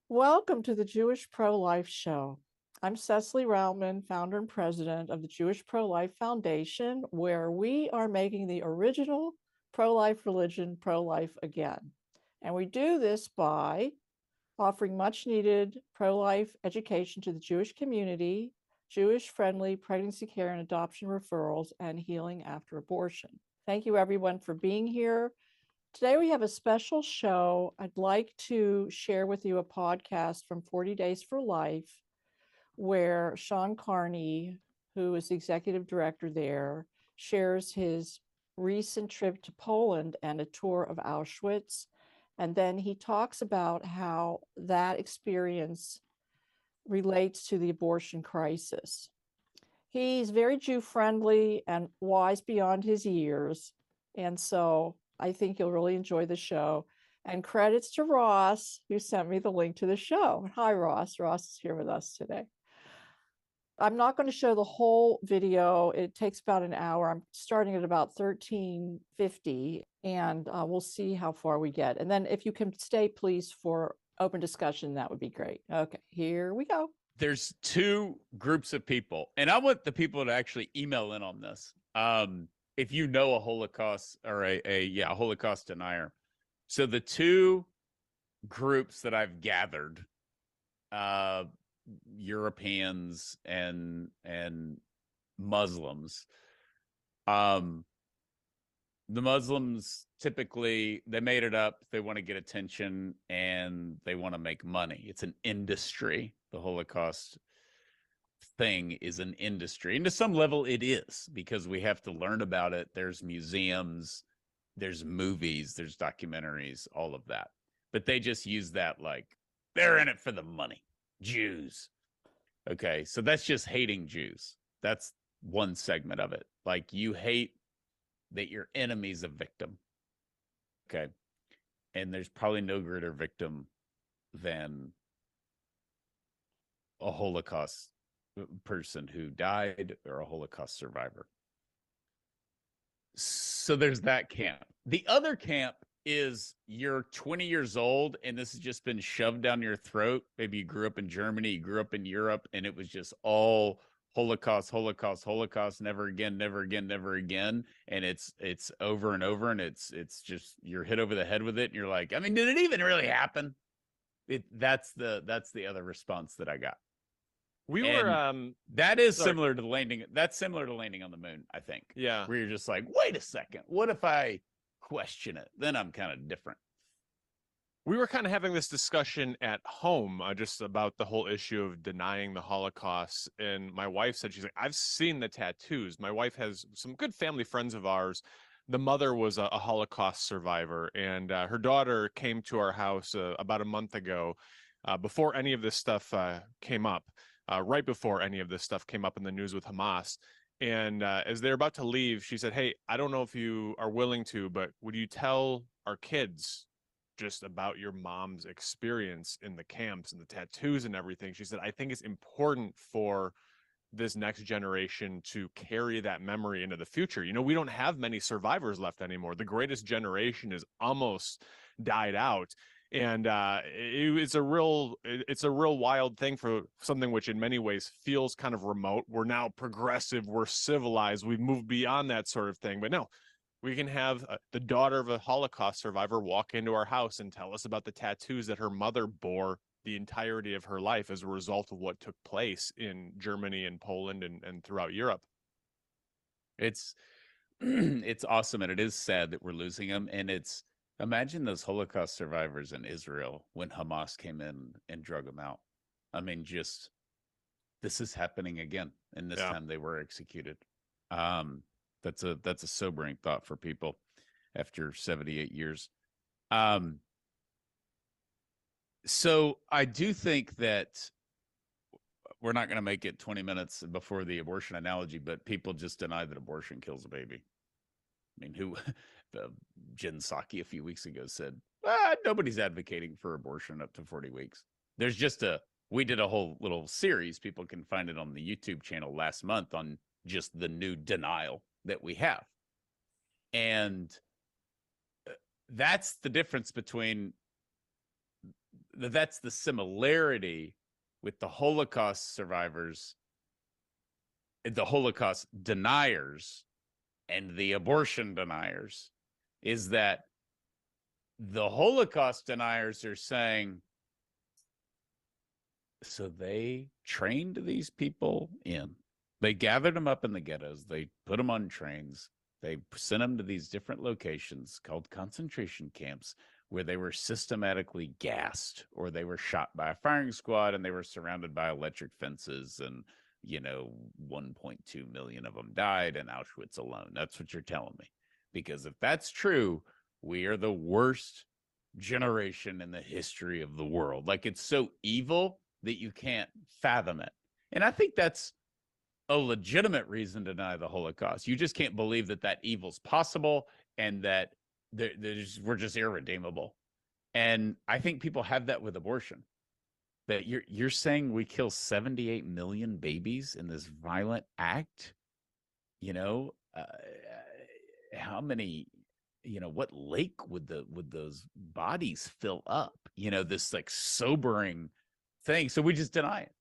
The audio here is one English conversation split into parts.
Welcome to the Jewish Pro-Life Show. I'm Cecily Rauman, founder and president of the Jewish Pro-Life Foundation, where we are making the original pro-life religion pro-life again. And we do this by offering much needed pro-life education to the Jewish community, Jewish-friendly pregnancy care and adoption referrals, and healing after abortion. Thank you everyone for being here. Today we have a special show. I'd like to share with you a podcast from 40 Days for Life, where Sean Carney, who is the executive director there, shares his recent trip to Poland and a tour of Auschwitz. And then he talks about how that experience relates to the abortion crisis. He's very Jew-friendly and wise beyond his years. And so I think you'll really enjoy the show. And credits to Ross, who sent me the link to the show. Hi, Ross. Ross is here with us today. I'm not going to show the whole video. It takes about an hour. I'm starting at about 13:50, and we'll see how far we get. And then if you can stay, please, for open discussion, that would be great. Okay, here we go. There's two groups of people, and I want the people to actually email in on this. If you know a Holocaust or a Holocaust denier. So the two groups that I've gathered, Europeans and Muslims. The Muslims typically, they made it up. They want to get attention and they want to make money. It's an industry. The Holocaust thing is an industry. And to some level it is, because we have to learn about it. There's museums, there's movies, there's documentaries, all of that. But they just use that like, they're in it for the money. Jews. Okay, so that's just hating Jews. That's one segment of it. Like, you hate that your enemy's a victim. Okay. And there's probably no greater victim than a Holocaust person who died or a Holocaust survivor. So there's that camp. The other camp is you're 20 years old and this has just been shoved down your throat. Maybe you grew up in Germany, you grew up in Europe, and it was just all Holocaust, Holocaust, Holocaust, never again, never again, never again. And it's over and over, and it's just, you're hit over the head with it. And you're like, I mean, did it even really happen? That's the other response that I got. That is similar to landing. That's similar to landing on the moon, I think. Yeah. Where you're just like, wait a second, what if I question it? Then I'm kind of different. We were kind of having this discussion at home just about the whole issue of denying the Holocaust. And my wife said, she's like, I've seen the tattoos. My wife has some good family friends of ours. The mother was a Holocaust survivor, and her daughter came to our house about a month ago, before any of this stuff came up, right before any of this stuff came up in the news with Hamas. And as they're about to leave, she said, hey, I don't know if you are willing to, but would you tell our kids just about your mom's experience in the camps and the tattoos and everything? She said, I think it's important for this next generation to carry that memory into the future. You know, we don't have many survivors left anymore. The greatest generation is almost died out. And it's a real wild thing for something which in many ways feels kind of remote. We're now progressive, we're civilized, we've moved beyond that sort of thing. But no, we can have the daughter of a Holocaust survivor walk into our house and tell us about the tattoos that her mother bore the entirety of her life as a result of what took place in Germany and Poland and throughout Europe. It's awesome, and it is sad that we're losing them. And imagine those Holocaust survivors in Israel when Hamas came in and drug them out. I mean, just, this is happening again, and this time they were executed. That's a sobering thought for people after 78 years. So I do think that we're not going to make it 20 minutes before the abortion analogy, but people just deny that abortion kills a baby. I mean, Jen Psaki a few weeks ago said, nobody's advocating for abortion up to 40 weeks. There's just we did a whole little series. People can find it on the YouTube channel last month on just the new denial that we have. And that's the difference between that's the similarity with the Holocaust survivors, the Holocaust deniers, and the abortion deniers, is that the Holocaust deniers are saying, so they trained these people in. They gathered them up in the ghettos. They put them on trains. They sent them to these different locations called concentration camps, where they were systematically gassed, or they were shot by a firing squad, and they were surrounded by electric fences, and 1.2 million of them died in Auschwitz alone. That's what you're telling me. Because if that's true, we are the worst generation in the history of the world. Like, it's so evil that you can't fathom it. And I think that's a legitimate reason to deny the Holocaust. You just can't believe that that evil's possible, and that we're just irredeemable. And I think people have that with abortion. That you're saying we kill 78 million babies in this violent act? How many? What lake would those bodies fill up? This like sobering thing. So we just deny it.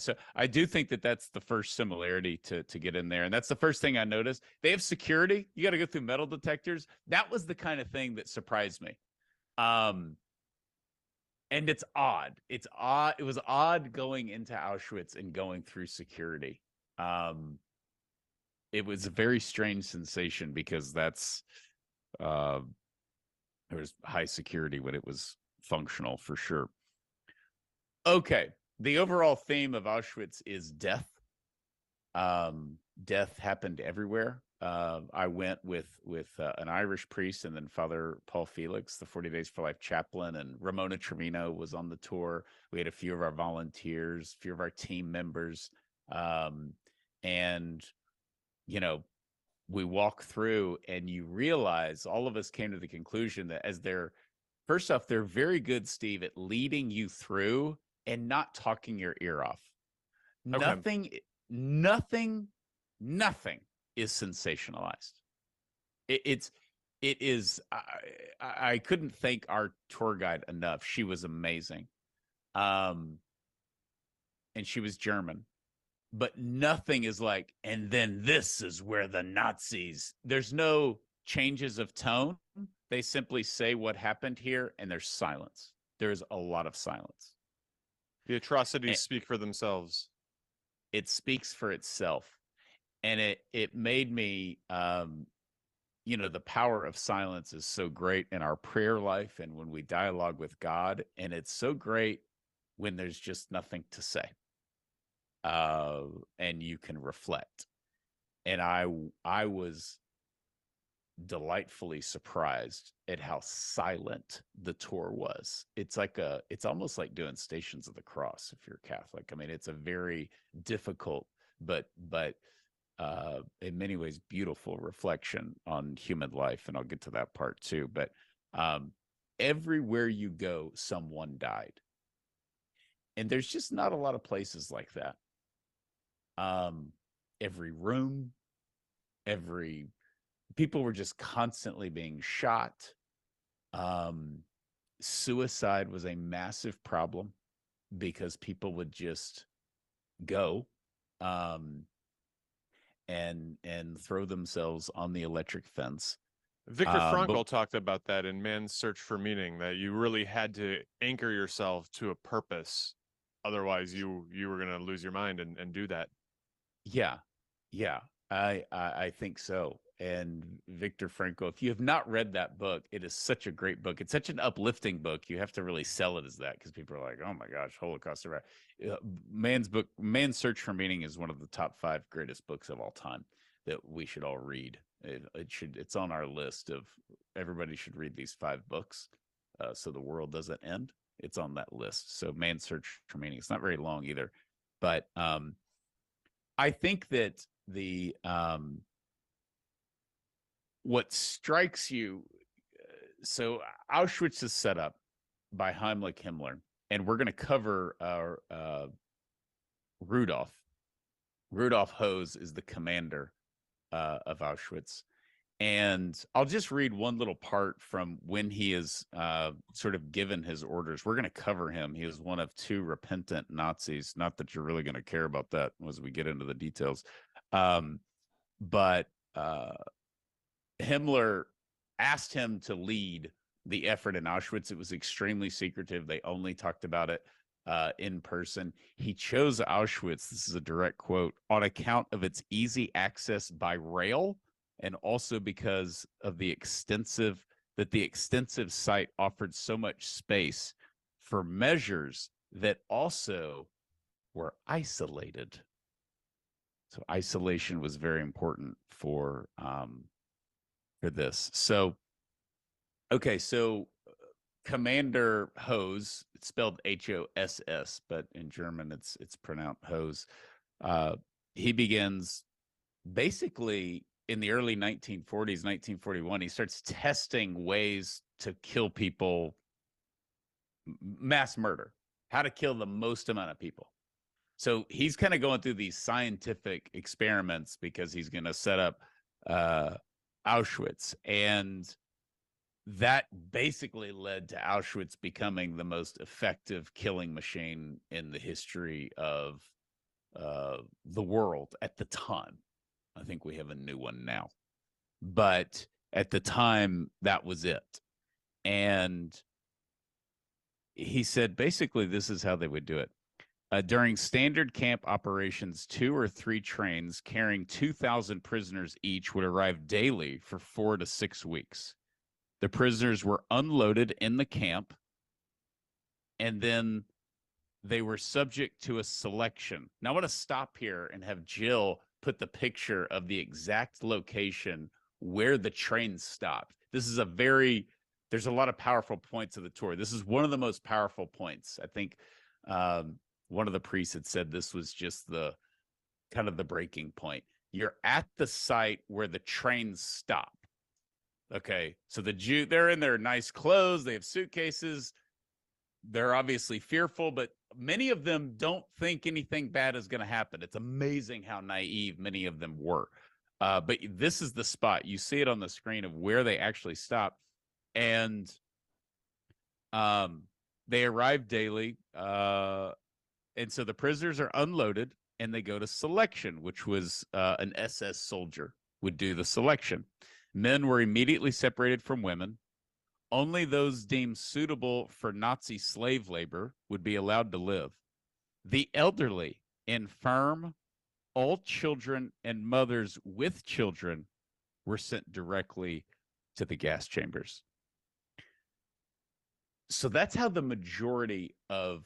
So I do think that that's the first similarity to get in there. And that's the first thing I noticed. They have security. You got to go through metal detectors. That was the kind of thing that surprised me. And it's odd. It was odd going into Auschwitz and going through security. It was a very strange sensation, because there was high security when it was functional, for sure. Okay. The overall theme of Auschwitz is death. Death happened everywhere. I went with an Irish priest, and then Father Paul Felix, the 40 Days for Life chaplain, and Ramona Trevino was on the tour. We had a few of our volunteers, a few of our team members. And, we walk through, and you realize, all of us came to the conclusion that first off, they're very good, Steve, at leading you through and not talking your ear off. Okay. Nothing is sensationalized. It is. I couldn't thank our tour guide enough. She was amazing. And she was German, but nothing is like, and then this is where the Nazis, there's no changes of tone. They simply say what happened here, and there's silence. There's a lot of silence. The atrocities speak for themselves. It speaks for itself. And it made me, the power of silence is so great in our prayer life and when we dialogue with God. And it's so great when there's just nothing to say. And you can reflect. And I was delightfully surprised at how silent the tour was. It's almost like doing Stations of the Cross if you're Catholic. I mean, it's a very difficult but in many ways beautiful reflection on human life, and I'll get to that part too. But everywhere you go, someone died, and there's just not a lot of places like that. Every room, people were just constantly being shot. Suicide was a massive problem because people would just go and throw themselves on the electric fence. Viktor Frankl talked about that in Man's Search for Meaning, that you really had to anchor yourself to a purpose. Otherwise, you were going to lose your mind and do that. Yeah. I think so. And Viktor Frankl, if you have not read that book, it is such a great book. It's such an uplifting book. You have to really sell it as that, because people are like, oh my gosh, Holocaust survivor. Man's Search for Meaning is one of the top 5 greatest books of all time that we should all read. It's on our list of everybody should read these 5 books so the world doesn't end. It's on that list. So Man's Search for Meaning. It's not very long either. But I think that what strikes you, so Auschwitz is set up by Heimlich Himmler, and we're going to cover Rudolf. Rudolf Hose is the commander of Auschwitz, And I'll just read one little part from when he is sort of given his orders. We're going to cover him. He is one of 2 repentant Nazis. Not that you're really going to care about that as we get into the details. But Himmler asked him to lead the effort in Auschwitz. It was extremely secretive. They only talked about it in person. He chose Auschwitz, this is a direct quote, on account of its easy access by rail, and also because of the extensive site offered so much space for measures that also were isolated. So isolation was very important for this. So, okay, so Commander Hose, it's spelled Hoss, but in German it's pronounced Hose. He begins basically in the early 1940s, 1941. He starts testing ways to kill people, mass murder, how to kill the most amount of people. So he's kind of going through these scientific experiments because he's going to set up Auschwitz. And that basically led to Auschwitz becoming the most effective killing machine in the history of the world at the time. I think we have a new one now. But at the time, that was it. And he said, basically, this is how they would do it. During standard camp operations, 2 or 3 trains carrying 2,000 prisoners each would arrive daily for 4 to 6 weeks. The prisoners were unloaded in the camp, and then they were subject to a selection. Now, I want to stop here and have Jill put the picture of the exact location where the train stopped. This is there's a lot of powerful points of the tour. This is one of the most powerful points. I think one of the priests had said this was just the kind of the breaking point. You're at the site where the trains stop. Okay, so they're in their nice clothes. They have suitcases. They're obviously fearful, but many of them don't think anything bad is going to happen. It's amazing how naive many of them were. But this is the spot. You see it on the screen of where they actually stop. And they arrive daily. And so the prisoners are unloaded and they go to selection, which was an SS soldier would do the selection. Men were immediately separated from women. Only those deemed suitable for Nazi slave labor would be allowed to live. The elderly, infirm, all children, and mothers with children were sent directly to the gas chambers. So that's how the majority of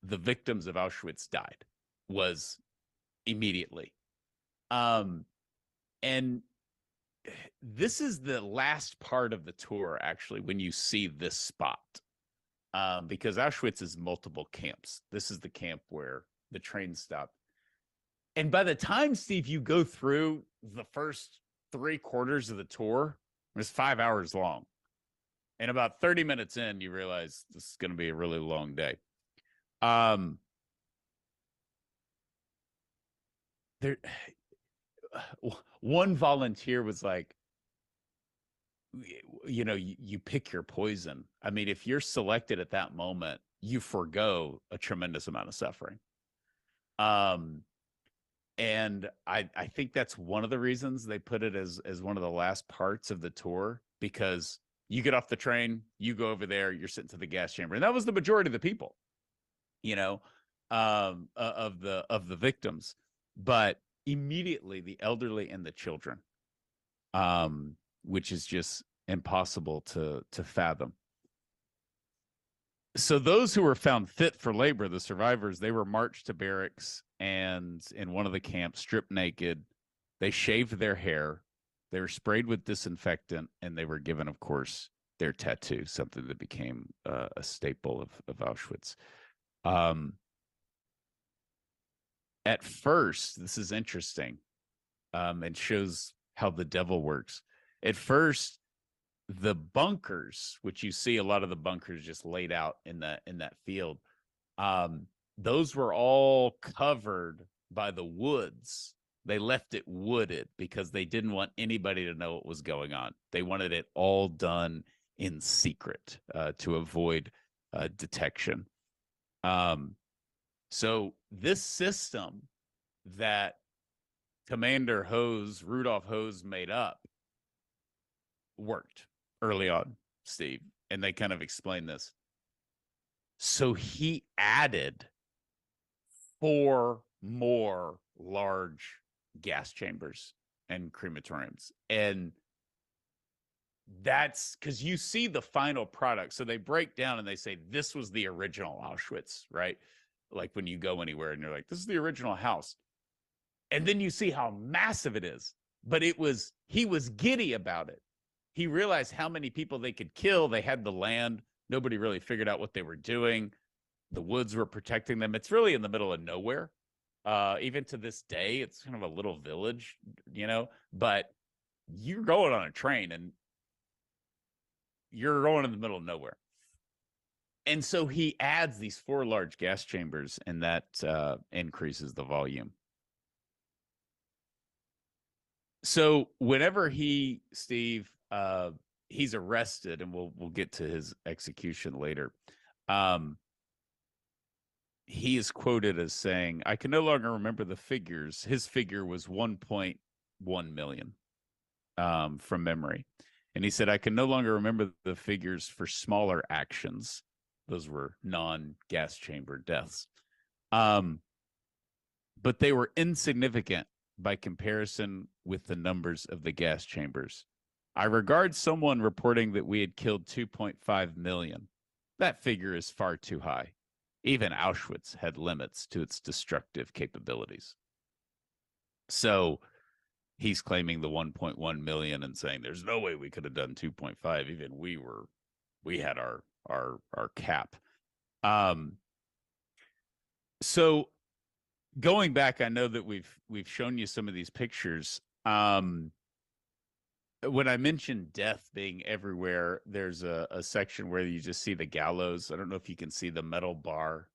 the victims of Auschwitz died, was immediately. And this is the last part of the tour, actually, when you see this spot, because Auschwitz is multiple camps. This is the camp where the train stopped. And by the time, Steve, you go through the first 3/4 of the tour, it's 5 hours long. And about 30 minutes in, you realize this is going to be a really long day. One volunteer was like, you pick your poison. I mean, if you're selected at that moment, you forgo a tremendous amount of suffering. And I think that's one of the reasons they put it as one of the last parts of the tour, because you get off the train, you go over there, you're sent to the gas chamber. And that was the majority of the people, of the victims. But immediately the elderly and the children, which is just impossible to fathom. So those who were found fit for labor, the survivors, they were marched to barracks, and in one of the camps, stripped naked. They shaved their hair. They were sprayed with disinfectant, and they were given, of course, their tattoo, something that became a staple of Auschwitz. At first, this is interesting, and shows how the devil works. At first, the bunkers, which you see a lot of the bunkers just laid out in that field, those were all covered by the woods They left it wooded because they didn't want anybody to know what was going on. They wanted it all done in secret to avoid detection. So this system that Commander Rudolph Hose made up worked early on, Steve, and they kind of explained this. So he added 4 more large gas chambers and crematoriums. And that's because you see the final product. So they break down and they say, this was the original Auschwitz, right? Like when you go anywhere and you're like, this is the original house. And then you see how massive it is. But he was giddy about it. He realized how many people they could kill. They had the land. Nobody really figured out what they were doing. The woods were protecting them. It's really in the middle of nowhere. Even to this day, it's kind of a little village, but you're going on a train and you're going in the middle of nowhere. And so he adds these 4 large gas chambers, and that increases the volume. So whenever Steve, he's arrested, and we'll get to his execution later. He is quoted as saying, I can no longer remember the figures. His figure was 1.1 million from memory. And he said, I can no longer remember the figures for smaller actions. Those were non-gas chamber deaths. But they were insignificant by comparison with the numbers of the gas chambers. I regard someone reporting that we had killed 2.5 million. That figure is far too high. Even Auschwitz had limits to its destructive capabilities. So he's claiming the 1.1 million and saying there's no way we could have done 2.5. Even we had our cap. So going back, I know that we've shown you some of these pictures. When I mentioned death being everywhere, there's a section where you just see the gallows. I don't know if you can see the metal bar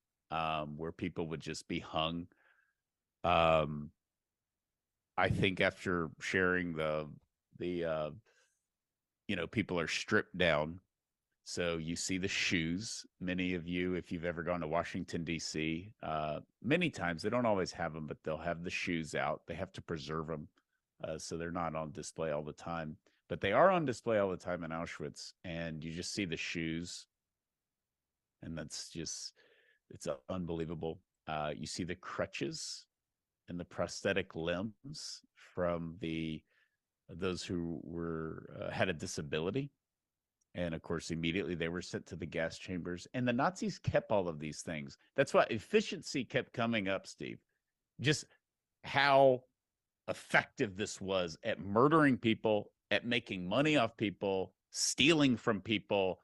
where people would just be hung. I think after sharing the people are stripped down. So you see the shoes. Many of you, if you've ever gone to Washington, D.C., many times they don't always have them, but they'll have the shoes out. They have to preserve them. So they're not on display all the time, but they are on display all the time in Auschwitz. And you just see the shoes. And it's unbelievable. You see the crutches and the prosthetic limbs from those who had a disability. And of course, immediately they were sent to the gas chambers. And the Nazis kept all of these things. That's why efficiency kept coming up, Steve. Just how effective this was at murdering people, at making money off people, stealing from people,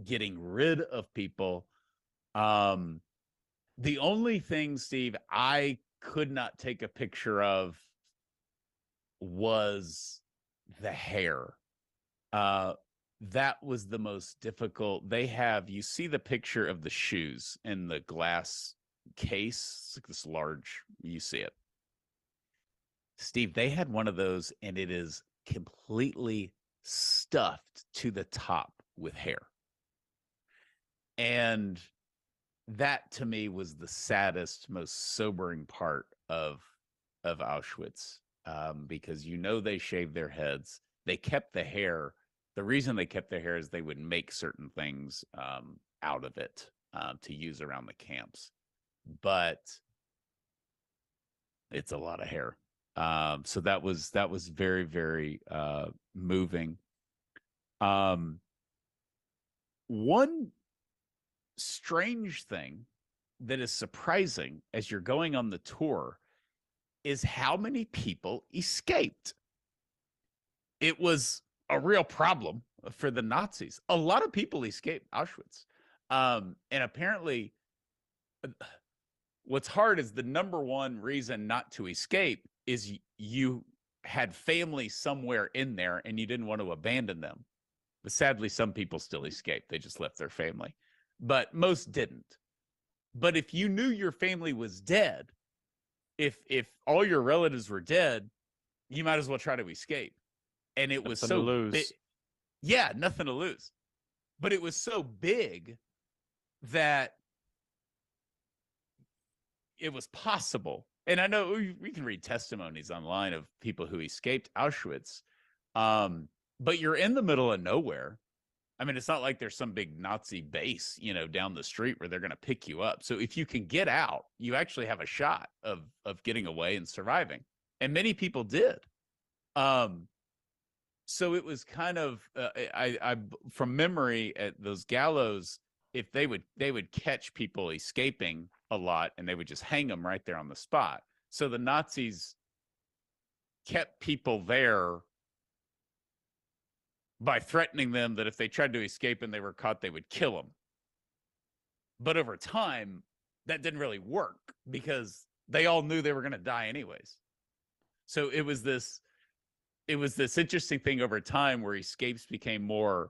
getting rid of people. The only thing, Steve, I could not take a picture of was the hair. That was the most difficult. You see the picture of the shoes in the glass case. It's like this large, you see it. Steve, they had one of those, and it is completely stuffed to the top with hair. And that, to me, was the saddest, most sobering part of Auschwitz, because they shaved their heads. They kept the hair. The reason they kept their hair is they would make certain things out of it to use around the camps. But it's a lot of hair. So that was very, very moving. One strange thing that is surprising as you're going on the tour is how many people escaped. It was a real problem for the Nazis. A lot of people escaped Auschwitz. And apparently, what's hard is the number one reason not to escape is you had family somewhere in there and you didn't want to abandon them. But sadly, some people still escaped. They just left their family. But most didn't. But if you knew your family was dead, if all your relatives were dead, you might as well try to escape. And it was Nothing to so lose. big. Yeah, nothing to lose. But it was so big that it was possible. And I know we can read testimonies online of people who escaped Auschwitz. But you're in the middle of nowhere. I mean, it's not like there's some big Nazi base, down the street where they're going to pick you up. So if you can get out, you actually have a shot of getting away and surviving. And many people did. So it was kind of, I from memory at those gallows, if they would catch people escaping a lot, and they would just hang them right there on the spot. So the Nazis kept people there by threatening them that if they tried to escape and they were caught, they would kill them. But over time, that didn't really work because they all knew they were going to die anyways. So it was this interesting thing over time where escapes became more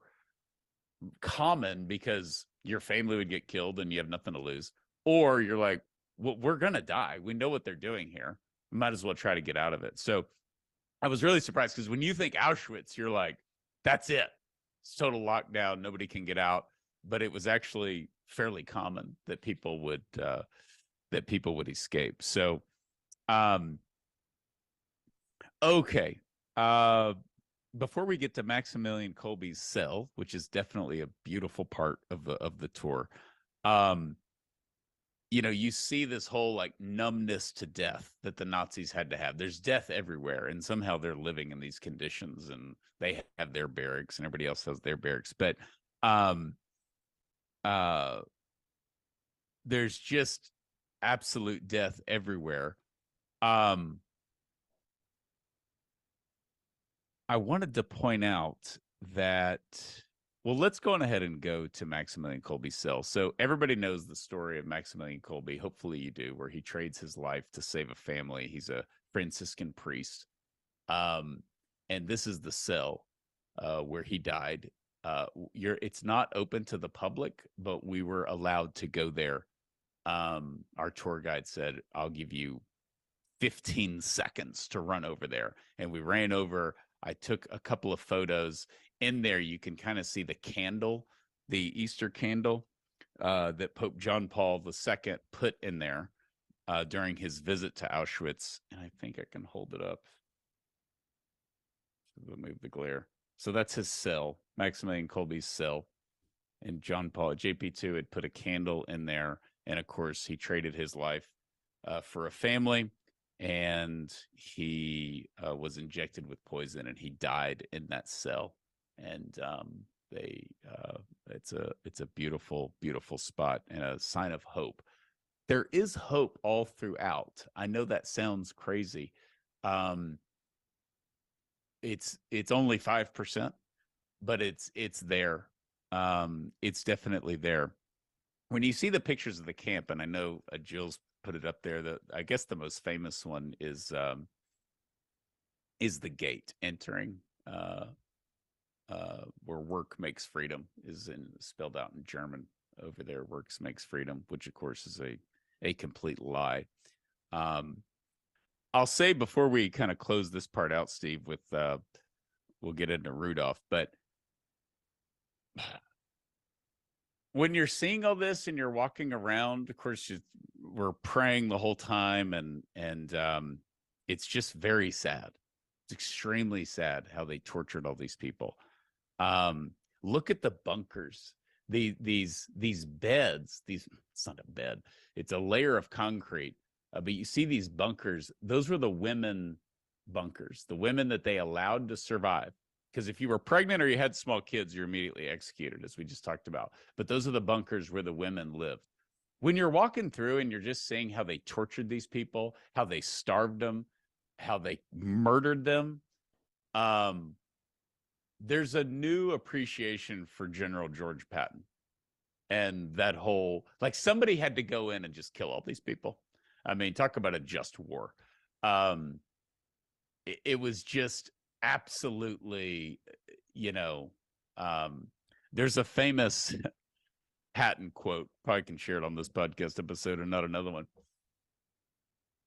common because your family would get killed and you have nothing to lose. Or you're like, well, we're going to die. We know what they're doing here. We might as well try to get out of it. So I was really surprised because when you think Auschwitz, you're like, that's it. It's total lockdown. Nobody can get out. But it was actually fairly common that people would escape. So, okay. Before we get to Maximilian Kolbe's cell, which is definitely a beautiful part of the tour, you see this whole like numbness to death that the Nazis had to have. There's death everywhere, and somehow they're living in these conditions, and they have their barracks, and everybody else has their barracks. But there's just absolute death everywhere. I wanted to point out that, well, let's go on ahead and go to Maximilian Kolbe's cell. So everybody knows the story of Maximilian Kolbe. Hopefully you do, where he trades his life to save a family. He's a Franciscan priest. And this is the cell where he died. It's not open to the public, but we were allowed to go there. Our tour guide said, I'll give you 15 seconds to run over there. And we ran over. I took a couple of photos. In there, you can kind of see the candle, the Easter candle that Pope John Paul II put in there during his visit to Auschwitz. And I think I can hold it up. Remove the glare. So that's his cell, Maximilian Kolbe's cell. And John Paul, JP2 had put a candle in there. And of course, he traded his life for a family. And he was injected with poison, and he died in that cell. And it's a beautiful, beautiful spot and a sign of hope. There is hope all throughout. I know that sounds crazy. It's only 5%, but it's there. It's definitely there. When you see the pictures of the camp, and I know Jill's put it up there, I guess the most famous one is the gate entering where work makes freedom is spelled out in German over there. Works makes freedom, which of course is a complete lie. I'll say before we kind of close this part out, Steve, with we'll get into Rudolph, but when you're seeing all this and you're walking around, of course, we're praying the whole time, and it's just very sad. It's extremely sad how they tortured all these people. Look at the bunkers. These beds. It's not a bed. It's a layer of concrete. But you see these bunkers. Those were the women bunkers. The women that they allowed to survive. Because if you were pregnant or you had small kids, you're immediately executed, as we just talked about. But those are the bunkers where the women lived. When you're walking through and you're just seeing how they tortured these people, how they starved them, how they murdered them, there's a new appreciation for General George Patton. And that whole, like, somebody had to go in and just kill all these people. I mean, talk about a just war. It was just absolutely, there's a famous Patton quote, probably can share it on this podcast episode or not another one.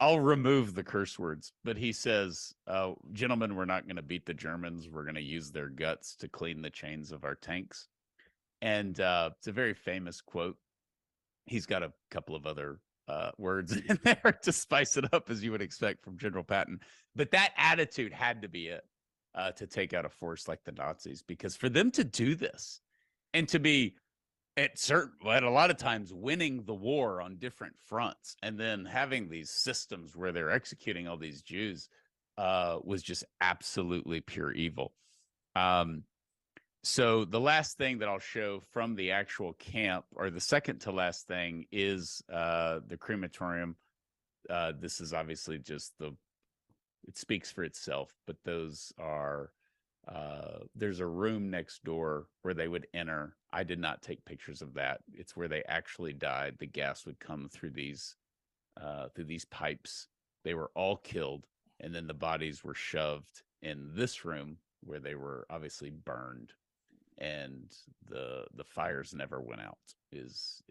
I'll remove the curse words, but he says, gentlemen, we're not going to beat the Germans. We're going to use their guts to clean the chains of our tanks. And it's a very famous quote. He's got a couple of other words in there to spice it up, as you would expect from General Patton. But that attitude had to be it to take out a force like the Nazis, because for them to do this and to be at a lot of times winning the war on different fronts and then having these systems where they're executing all these Jews was just absolutely pure evil. So the last thing that I'll show from the actual camp, or the second to last thing, is the crematorium. This is obviously just it speaks for itself, but those are, there's a room next door where they would enter. I did not take pictures of that. It's where they actually died. The gas would come through these pipes. They were all killed, and then the bodies were shoved in this room where they were obviously burned, and the fires never went out, is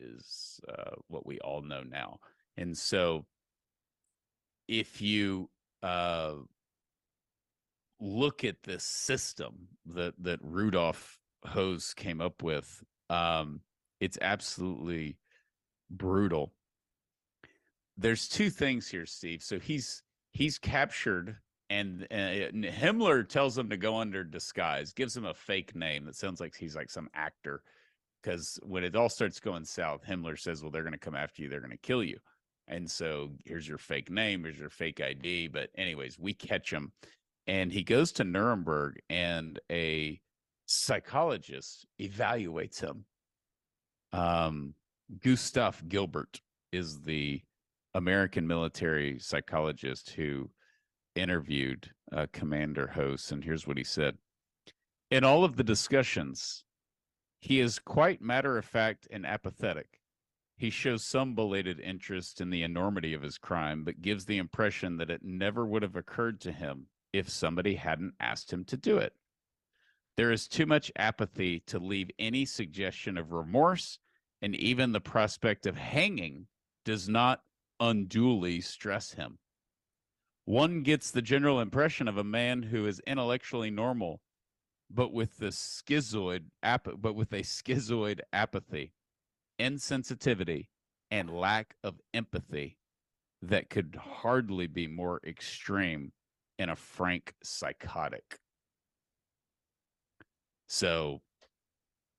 what we all know now. And so if you look at this system that Rudolf Hose came up with, it's absolutely brutal. There's two things here, Steve. So he's captured, and Himmler tells him to go under disguise, gives him a fake name that sounds like he's like some actor, because when it all starts going south, Himmler says, well, they're going to come after you, they're going to kill you, and so here's your fake name, here's your fake ID. But anyways, we catch him, and he goes to Nuremberg, and a psychologist evaluates him. Gustav Gilbert is the American military psychologist who interviewed Commander Hose, and here's what he said. In all of the discussions, he is quite matter-of-fact and apathetic. He shows some belated interest in the enormity of his crime, but gives the impression that it never would have occurred to him if somebody hadn't asked him to do it. There is too much apathy to leave any suggestion of remorse, and even the prospect of hanging does not unduly stress him. One gets the general impression of a man who is intellectually normal, but with a schizoid apathy, insensitivity, and lack of empathy that could hardly be more extreme in a frank psychotic. So,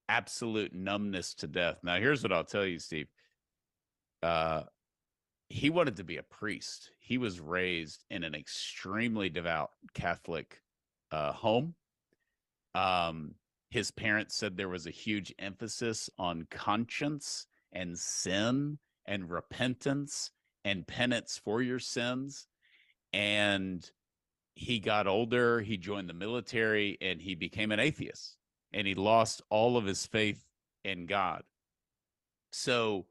absolute numbness to death. Now, here's what I'll tell you, Steve. He wanted to be a priest. He was raised in an extremely devout Catholic home. His parents said there was a huge emphasis on conscience and sin and repentance and penance for your sins. And he got older, he joined the military, and he became an atheist. And he lost all of his faith in God. So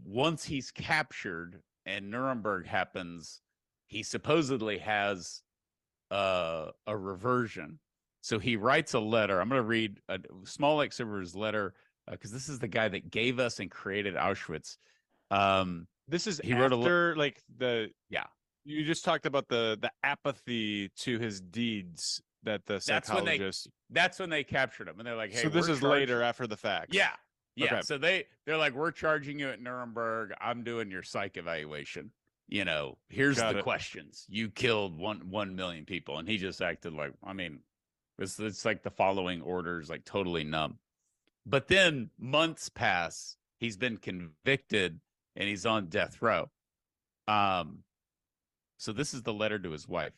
once he's captured and Nuremberg happens, he supposedly has a reversion. So he writes a letter. I'm going to read a small excerpt of his letter, because this is the guy that gave us and created Auschwitz. This is he wrote after like yeah. You just talked about the apathy to his deeds that the psychologist. That's when they captured him, and they're like, "Hey, so this is later after the fact." Yeah. Okay. So they're like, "We're charging you at Nuremberg. I'm doing your psych evaluation. You know, here's the questions. You killed 1 million people," and he just acted like, I mean, it's like the following orders, like totally numb. But then months pass. He's been convicted, and he's on death row. So this is the letter to his wife.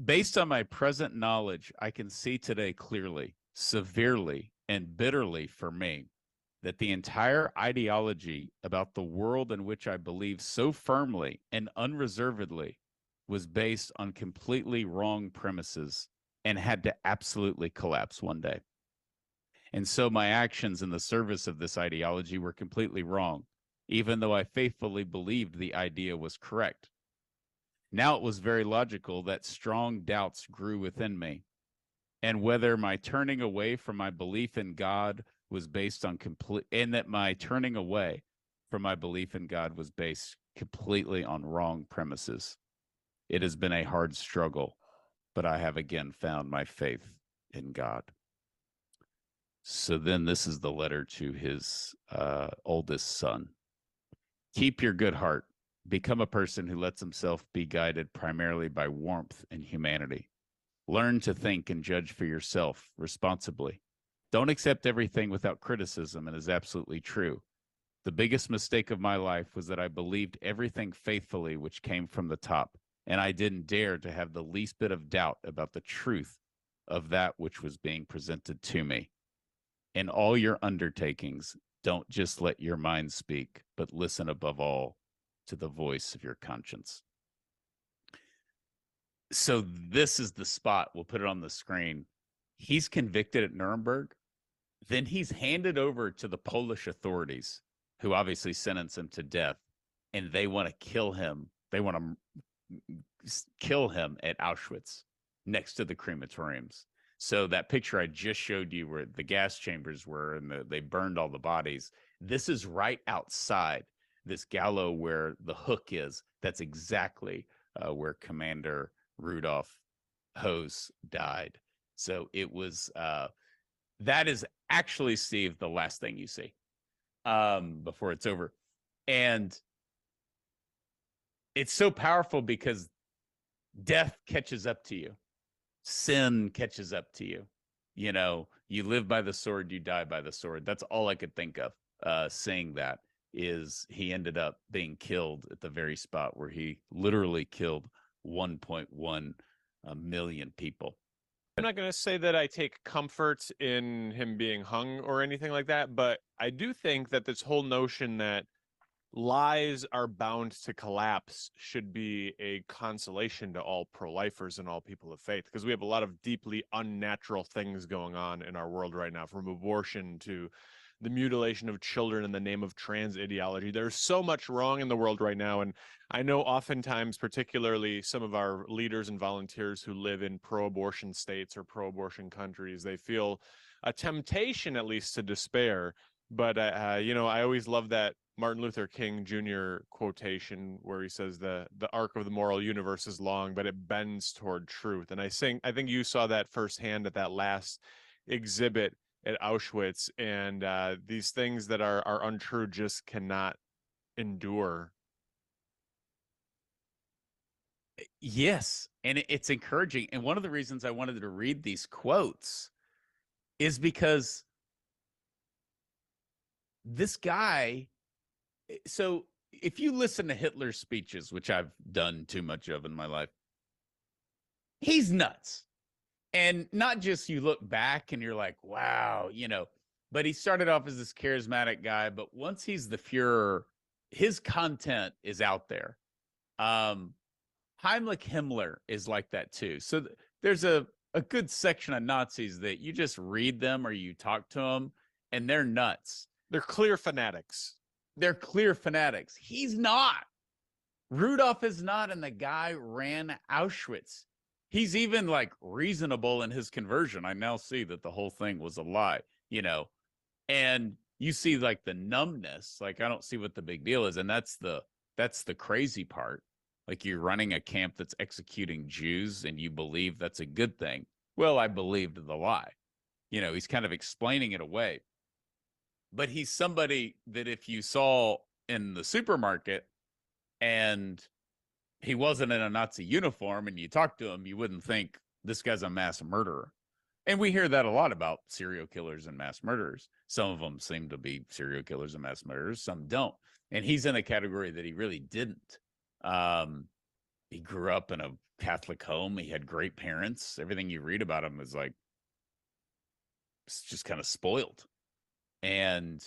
Based on my present knowledge, I can see today clearly, severely, and bitterly for me that the entire ideology about the world in which I believe so firmly and unreservedly was based on completely wrong premises and had to absolutely collapse one day. And so my actions in the service of this ideology were completely wrong, even though I faithfully believed the idea was correct. Now it was very logical that strong doubts grew within me, and whether my turning away from my belief in God was based on my turning away from my belief in God was based completely on wrong premises. It has been a hard struggle, but I have again found my faith in God. So then this is the letter to his oldest son. Keep your good heart. Become a person who lets himself be guided primarily by warmth and humanity. Learn to think and judge for yourself responsibly. Don't accept everything without criticism, and is absolutely true. The biggest mistake of my life was that I believed everything faithfully which came from the top, and I didn't dare to have the least bit of doubt about the truth of that which was being presented to me. In all your undertakings, don't just let your mind speak, but listen above all to the voice of your conscience. So this is the spot. We'll put it on the screen. He's convicted at Nuremberg. Then he's handed over to the Polish authorities, who obviously sentence him to death, and they want to kill him. They want to kill him at Auschwitz next to the crematoriums. So that picture I just showed you where the gas chambers were and they burned all the bodies, this is right outside this gallow where the hook is. That's exactly where Commander Rudolf Hose died. So it was, that is actually, Steve, the last thing you see before it's over. And it's so powerful because death catches up to you. Sin catches up to you. You know, you live by the sword, you die by the sword. That's all I could think of saying that is he ended up being killed at the very spot where he literally killed 1.1 million people. I'm not going to say that I take comfort in him being hung or anything like that, but I do think that this whole notion that lies are bound to collapse should be a consolation to all pro-lifers and all people of faith, because we have a lot of deeply unnatural things going on in our world right now, from abortion to the mutilation of children in the name of trans ideology. There's so much wrong in the world right now. And I know oftentimes, particularly some of our leaders and volunteers who live in pro-abortion states or pro-abortion countries, they feel a temptation at least to despair. But, you know, I always love that Martin Luther King Jr. quotation where he says the arc of the moral universe is long, but it bends toward truth. And I think you saw that firsthand at that last exhibit at Auschwitz, and these things that are untrue just cannot endure. Yes, and it's encouraging. And one of the reasons I wanted to read these quotes is because this guy, so if you listen to Hitler's speeches, which I've done too much of in my life, he's nuts. And not just you look back and you're like, wow, you know, but he started off as this charismatic guy, but once he's the Fuhrer, his content is out there. Heimlich Himmler is like that too. So there's a good section of Nazis that you just read them or you talk to them and they're nuts. They're clear fanatics. They're clear fanatics. He's not. Rudolph is not, and the guy ran Auschwitz. He's even like reasonable in his conversion. I now see that the whole thing was a lie, you know, and you see like the numbness, like I don't see what the big deal is. And that's the crazy part. Like you're running a camp that's executing Jews and you believe that's a good thing. Well, I believed the lie. You know, he's kind of explaining it away. But he's somebody that if you saw in the supermarket and he wasn't in a Nazi uniform and you talk to him, you wouldn't think this guy's a mass murderer. And we hear that a lot about serial killers and mass murderers. Some of them seem to be serial killers and mass murderers. Some don't. And he's in a category that he really didn't. He grew up in a Catholic home. He had great parents. Everything you read about him is like, it's just kind of spoiled. And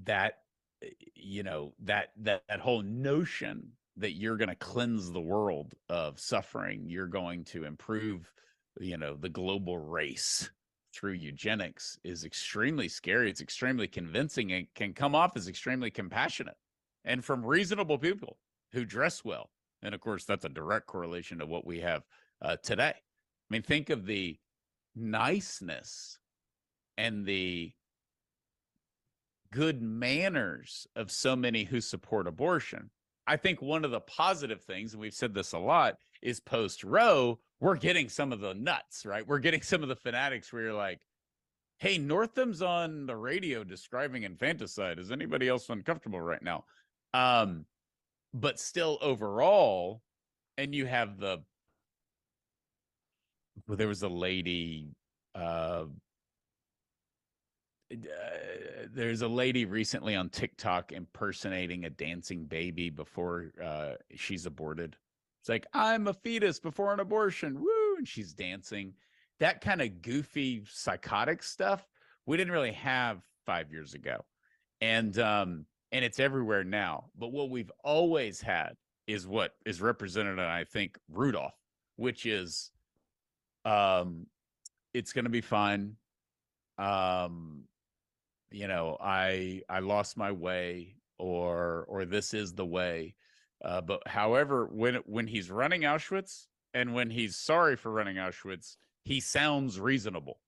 that, you know, that whole notion that you're going to cleanse the world of suffering, you're going to improve, you know, the global race through eugenics is extremely scary. It's extremely convincing and can come off as extremely compassionate and from reasonable people who dress well. And of course, that's a direct correlation to what we have today. I mean, think of the niceness and the good manners of so many who support abortion. I think one of the positive things, and we've said this a lot, is post-Roe, we're getting some of the nuts, right? We're getting some of the fanatics where you're like, hey, Northam's on the radio describing infanticide. Is anybody else uncomfortable right now? But still overall, and you have there was a lady, there's a lady recently on TikTok impersonating a dancing baby before she's aborted. It's like, I'm a fetus before an abortion. Woo! And she's dancing. That kind of goofy, psychotic stuff we didn't really have 5 years ago. And it's everywhere now. But what we've always had is what is represented in, I think, Rudolph, which is it's going to be fine. I lost my way, or this is the way. But however, when he's running Auschwitz and when he's sorry for running Auschwitz, he sounds reasonable.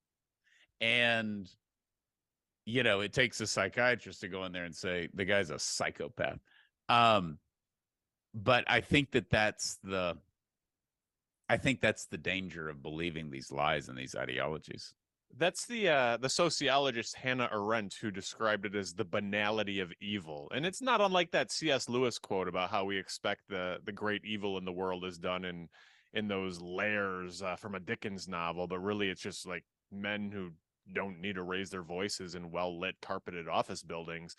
And, it takes a psychiatrist to go in there and say, the guy's a psychopath. But I think that's the danger of believing these lies and these ideologies. That's the sociologist Hannah Arendt who described it as the banality of evil. And it's not unlike that C.S. Lewis quote about how we expect the great evil in the world is done in those layers from a Dickens novel, but really it's just like men who don't need to raise their voices in well-lit, carpeted office buildings.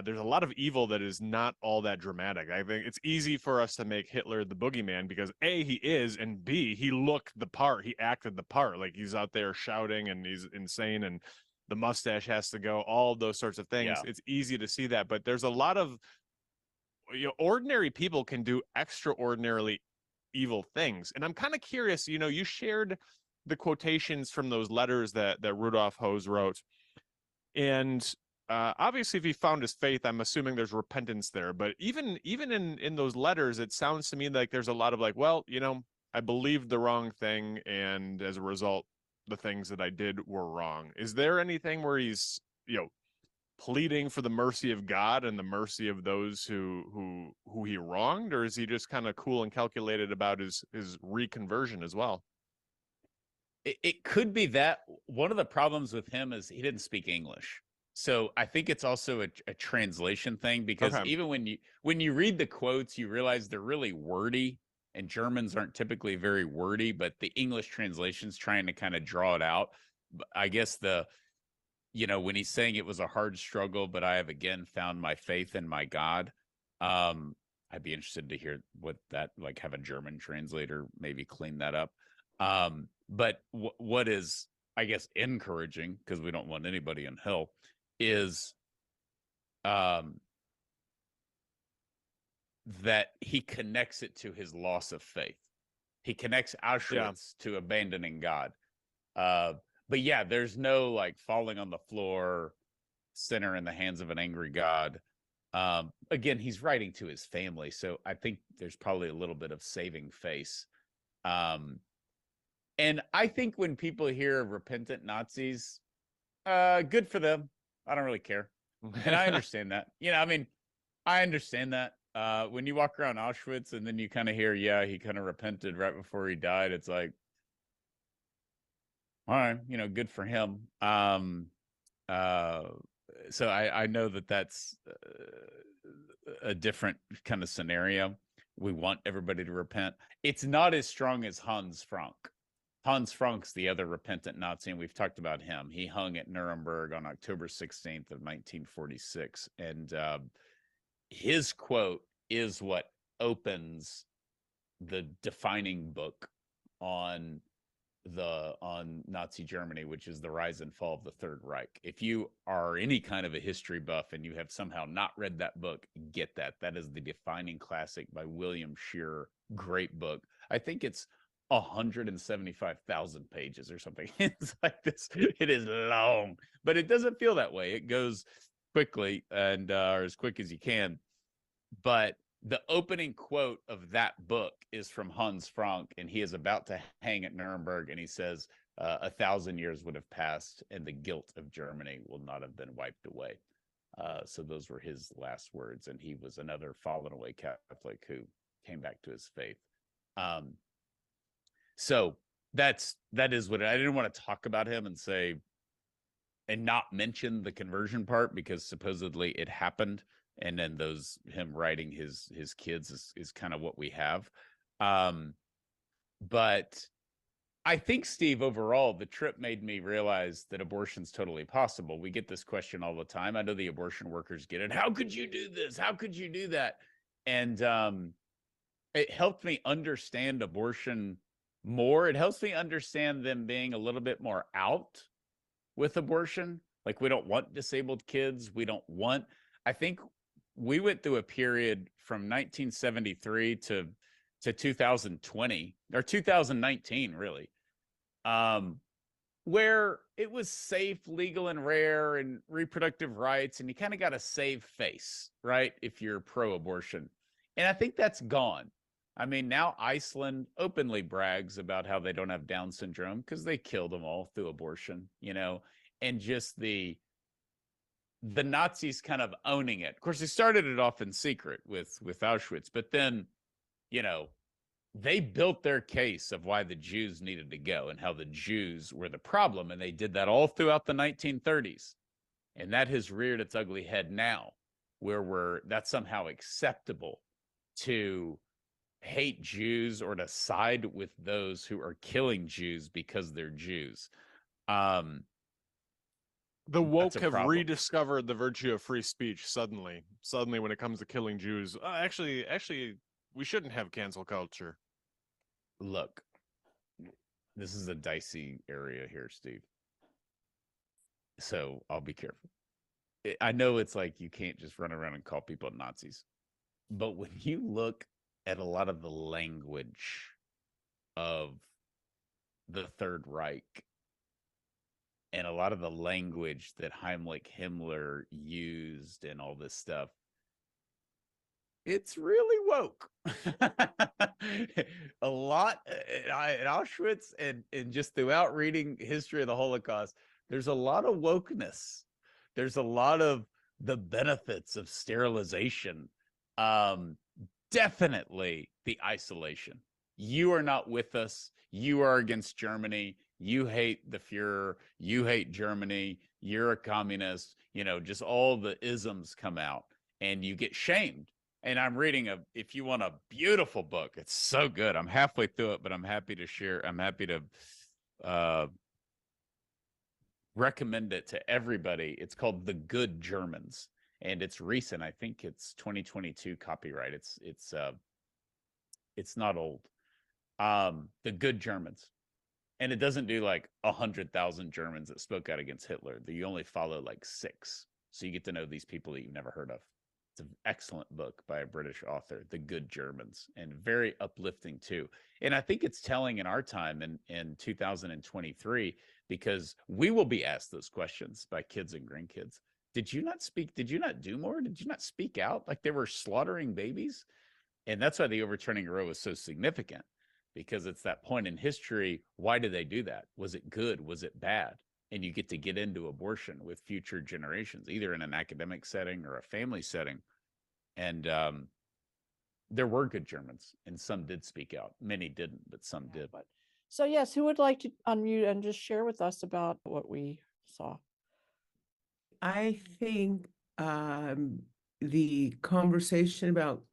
There's a lot of evil that is not all that dramatic. I think it's easy for us to make Hitler the boogeyman because A, he is, and B, he looked the part. He acted the part. Like he's out there shouting and he's insane and the mustache has to go, all those sorts of things. Yeah. It's easy to see that, but there's a lot of, ordinary people can do extraordinarily evil things. And I'm kind of curious, you shared the quotations from those letters that Rudolf Hose wrote. And obviously, if he found his faith, I'm assuming there's repentance there. But even in those letters, it sounds to me like there's a lot of like, well, I believed the wrong thing, and as a result, the things that I did were wrong. Is there anything where he's, pleading for the mercy of God and the mercy of those who he wronged, or is he just kind of cool and calculated about his reconversion as well? It could be that. One of the problems with him is he didn't speak English. So I think it's also a translation thing, because Okay. even when you read the quotes, you realize they're really wordy, and Germans aren't typically very wordy, but the English translation's trying to kind of draw it out. I guess when he's saying it was a hard struggle, but I have again found my faith in my God. I'd be interested to hear what that, like, have a German translator maybe clean that up. But what is, I guess, encouraging, because we don't want anybody in hell, is that he connects it to his loss of faith. He connects Auschwitz to abandoning God. But yeah, there's no like falling on the floor, sinner in the hands of an angry God. Again, he's writing to his family, so I think there's probably a little bit of saving face. And I think when people hear of repentant Nazis, good for them. I don't really care. And I understand that. I understand that. When you walk around Auschwitz and then you kind of hear, yeah, he kind of repented right before he died, it's like, all right, good for him. So I know that's a different kind of scenario. We want everybody to repent. It's not as strong as Hans Frank. Hans Frank's the other repentant Nazi, and we've talked about him. He hung at Nuremberg on October 16th of 1946. And his quote is what opens the defining book on Nazi Germany, which is The Rise and Fall of the Third Reich. If you are any kind of a history buff and you have somehow not read that book, get that. That is the defining classic by William Shearer. Great book. I think it's 175,000 pages or something. It's like this. It is long, but it doesn't feel that way. It goes quickly, and or as quick as you can. But the opening quote of that book is from Hans Frank, and he is about to hang at Nuremberg, and he says, 1,000 years would have passed, and the guilt of Germany will not have been wiped away. So those were his last words, and he was another fallen away Catholic who came back to his faith. So that is what I didn't want to talk about him and say and not mention the conversion part, because supposedly it happened, and then him writing his kids is kind of what we have. But I think, Steve, overall, the trip made me realize that abortion's totally possible. We get this question all the time. I know the abortion workers get it. How could you do this? How could you do that? And it helped me understand abortion more. It helps me understand them being a little bit more out with abortion. Like, we don't want disabled kids. I think we went through a period from 1973 to 2020 or 2019, really, where it was safe, legal, and rare, and reproductive rights, and you kind of got to save face, right, if you're pro-abortion. And I think that's gone. I mean, now Iceland openly brags about how they don't have Down syndrome because they killed them all through abortion, and just the Nazis kind of owning it. Of course, they started it off in secret with Auschwitz, but then, they built their case of why the Jews needed to go and how the Jews were the problem. And they did that all throughout the 1930s. And that has reared its ugly head now, where that's somehow acceptable to hate Jews or to side with those who are killing Jews because they're Jews. The woke have rediscovered the virtue of free speech suddenly when it comes to killing Jews. Actually, we shouldn't have cancel culture. Look, this is a dicey area here, Steve. So I'll be careful. I know it's like you can't just run around and call people Nazis. But when you look at a lot of the language of the Third Reich and a lot of the language that Heimlich Himmler used and all this stuff, it's really woke. A lot at Auschwitz and just throughout reading history of the Holocaust, there's a lot of wokeness. There's a lot of the benefits of sterilization. Definitely the isolation. You are not with us. You are against Germany. You hate the Fuhrer. You hate Germany. You're a communist. Just all the isms come out and you get shamed. And I'm reading if you want a beautiful book, it's so good. I'm halfway through it, but I'm happy to share. I'm happy to recommend it to everybody. It's called The Good Germans, and it's recent. I think it's 2022 copyright. It's not old. The Good Germans. And it doesn't do like 100,000 Germans that spoke out against Hitler. You only follow like 6. So you get to know these people that you've never heard of. It's an excellent book by a British author, The Good Germans, and very uplifting too. And I think it's telling in our time in 2023, because we will be asked those questions by kids and grandkids. Did you not speak? Did you not do more? Did you not speak out? Like they were slaughtering babies? And that's why the overturning of Roe was so significant, because it's that point in history. Why did they do that? Was it good? Was it bad? And you get to get into abortion with future generations, either in an academic setting or a family setting. And there were good Germans, and some did speak out. Many didn't, but some did. So yes, who would like to unmute and just share with us about what we saw? I think the conversation about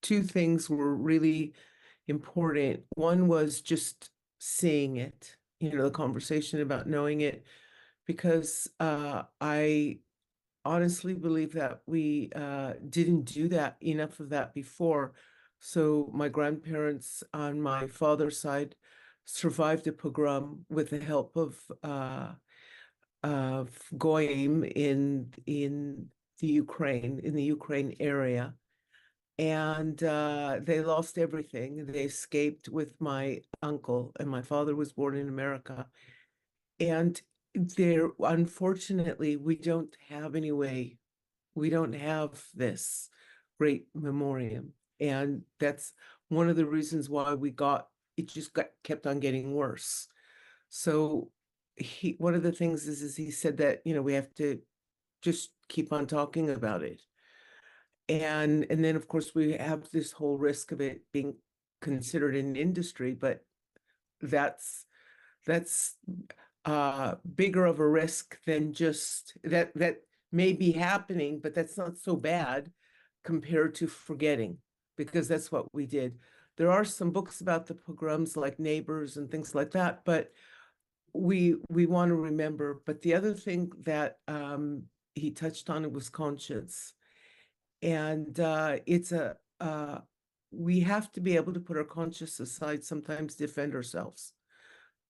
2 things were really important. One was just seeing it, the conversation about knowing it, because I honestly believe that we didn't do that enough of that before. So my grandparents on my father's side survived a pogrom with the help of Goyim in the Ukraine area. And they lost everything. They escaped with my uncle, and my father was born in America. And there, unfortunately, we don't have any way. We don't have this great memoriam. And that's one of the reasons why it just kept on getting worse. So one of the things is he said that, we have to just keep on talking about it. And then of course we have this whole risk of it being considered an industry, but that's bigger of a risk than just that may be happening, but that's not so bad compared to forgetting, because that's what we did. There are some books about the pogroms like Neighbors and things like that, but we want to remember. But the other thing that he touched on, it was conscience. And we have to be able to put our conscience aside, sometimes defend ourselves.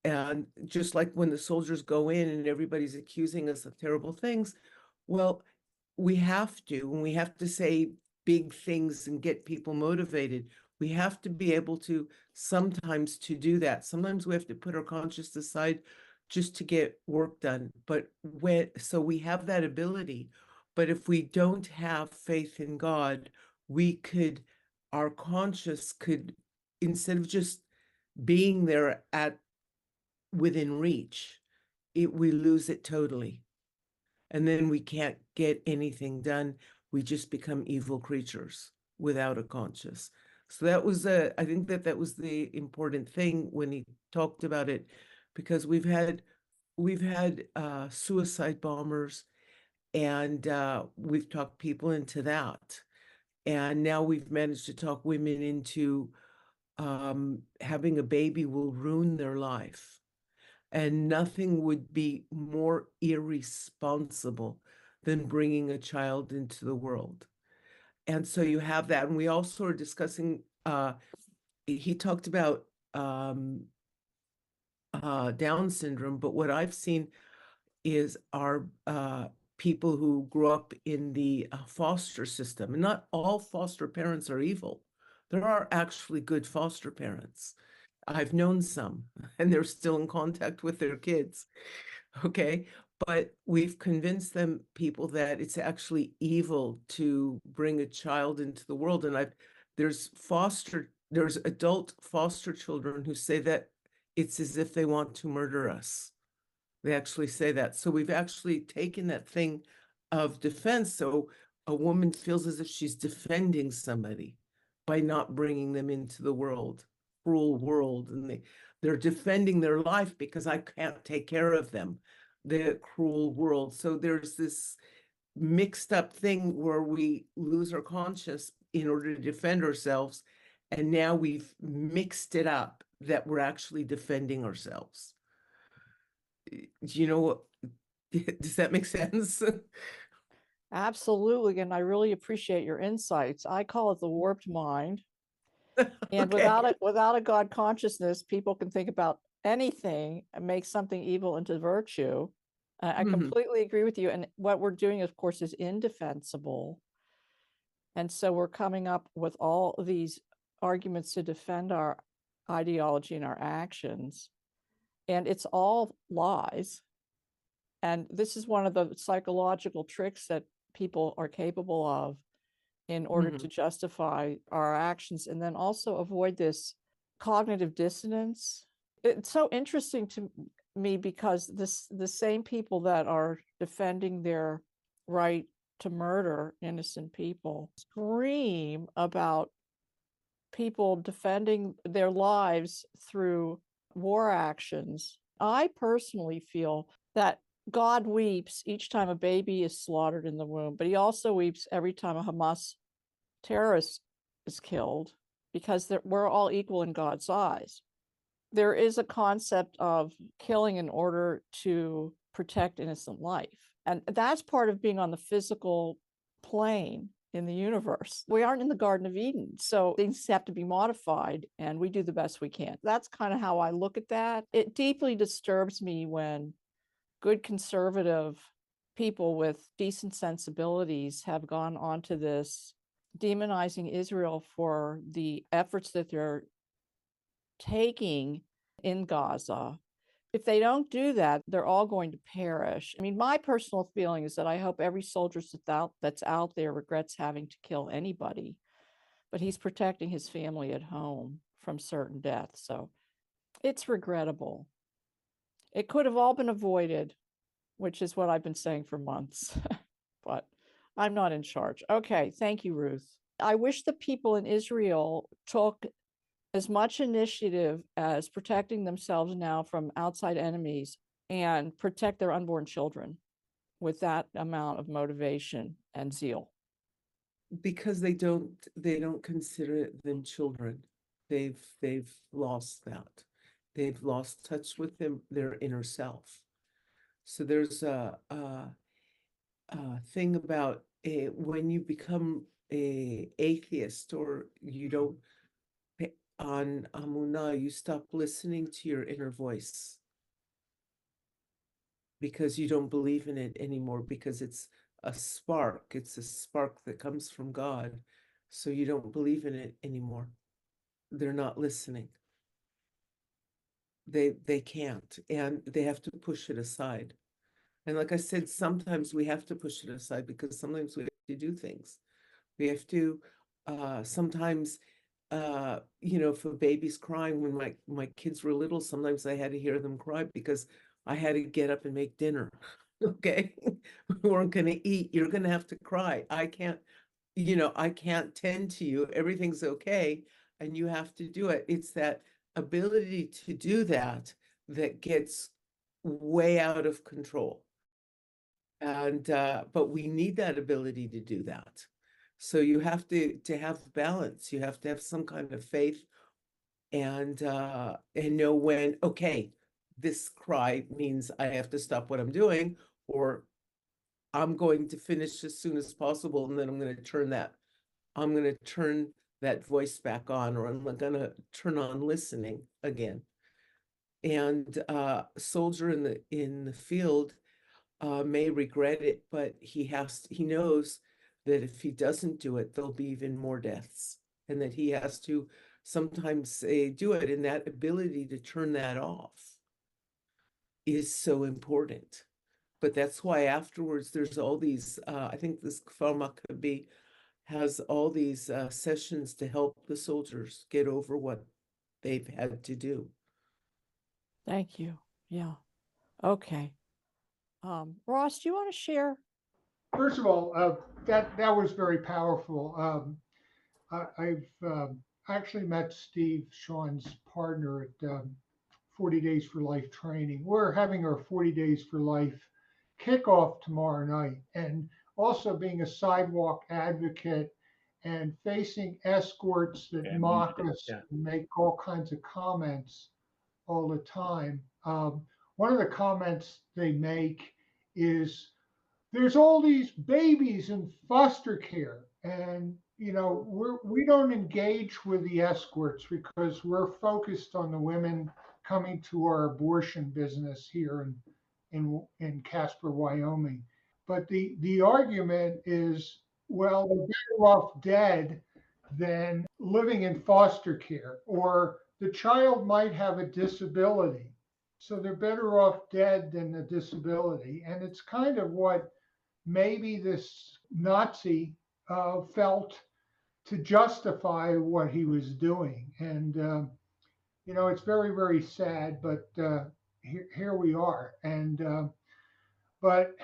And just like when the soldiers go in and everybody's accusing us of terrible things, well, we have to, and we have to say big things and get people motivated. We have to be able to sometimes to do that. Sometimes we have to put our conscience aside just to get work done. But so we have that ability. But if we don't have faith in God, our conscience could, instead of just being there within reach, we lose it totally. And then we can't get anything done. We just become evil creatures without a conscience. So that was I think that was the important thing when he talked about it, because we've had suicide bombers, and we've talked people into that. And now we've managed to talk women into having a baby will ruin their life. And nothing would be more irresponsible than bringing a child into the world. And so you have that. And we also are discussing, he talked about Down syndrome, but what I've seen is our people who grew up in the foster system. And not all foster parents are evil. There are actually good foster parents. I've known some, and they're still in contact with their kids. Okay. But we've convinced people that it's actually evil to bring a child into the world. And there's adult foster children who say that it's as if they want to murder us. They actually say that. So we've actually taken that thing of defense. So a woman feels as if she's defending somebody by not bringing them into the world. Cruel world, and they're defending their life because I can't take care of them, the cruel world. So there's this mixed up thing where we lose our conscience in order to defend ourselves, and now we've mixed it up that we're actually defending ourselves. Do you know what? Does that make sense? Absolutely. And I really appreciate your insights. I call it the warped mind. And Okay. without a God consciousness, people can think about anything and make something evil into virtue. I completely agree with you. And what we're doing, of course, is indefensible. And so we're coming up with all of these arguments to defend our ideology and our actions. And it's all lies. And this is one of the psychological tricks that people are capable of in order to justify our actions, and then also avoid this cognitive dissonance. It's so interesting to me because the same people that are defending their right to murder innocent people scream about people defending their lives through war actions. I personally feel that God weeps each time a baby is slaughtered in the womb, but he also weeps every time a Hamas terrorist is killed, because we're all equal in God's eyes. There is a concept of killing in order to protect innocent life. And that's part of being on the physical plane in the universe. We aren't in the Garden of Eden, so things have to be modified, and we do the best we can. That's kind of how I look at that. It deeply disturbs me when good conservative people with decent sensibilities have gone onto this demonizing Israel for the efforts that they're taking in Gaza. If they don't do that, they're all going to perish. I mean, my personal feeling is that I hope every soldier that's out there regrets having to kill anybody, but he's protecting his family at home from certain death. So it's regrettable. It could have all been avoided, which is what I've been saying for months. but I'm not in charge. Okay, thank you, Ruth. I wish the people in Israel took as much initiative as protecting themselves now from outside enemies and protect their unborn children with that amount of motivation and zeal. Because they don't consider them children. They've lost that. They've lost touch with their inner self. So there's a thing about when you become a atheist, or you don't on Amunah, you stop listening to your inner voice because you don't believe in it anymore, because it's a spark that comes from God. So you don't believe in it anymore. They're not listening. They can't, and they have to push it aside. And like I said, sometimes we have to push it aside because sometimes we have to do things. We have to sometimes if a baby's crying, when my kids were little, sometimes I had to hear them cry because I had to get up and make dinner. Okay. We weren't going to eat. You're going to have to cry. I can't tend to you. Everything's okay. And you have to do it. It's that ability to do that that gets way out of control. And but we need that ability to do that. So you have to have balance. You have to have some kind of faith and know when, okay, this cry means I have to stop what I'm doing, or I'm going to finish as soon as possible, and then I'm going to turn that voice back on, or I'm going to turn on listening again. And a soldier in the field may regret it, but he knows that if he doesn't do it, there'll be even more deaths, and that he has to sometimes do it. And that ability to turn that off is so important. But that's why afterwards there's all these, I think this Kfar Maccabi has all these sessions to help the soldiers get over what they've had to do. Thank you. Yeah. Okay. Ross, do you want to share? First of all, that was very powerful. I've actually met Steve, Sean's partner at 40 Days for Life training. We're having our 40 Days for Life kickoff tomorrow night, and also being a sidewalk advocate and facing escorts that mock us and make all kinds of comments all the time. One of the comments they make is, there's all these babies in foster care, and we don't engage with the escorts because we're focused on the women coming to our abortion business here in Casper, Wyoming. But the argument is, well, they're better off dead than living in foster care, or the child might have a disability, so they're better off dead than a disability. And it's kind of what maybe this Nazi felt to justify what he was doing. And, it's very, very sad, but here we are. And, but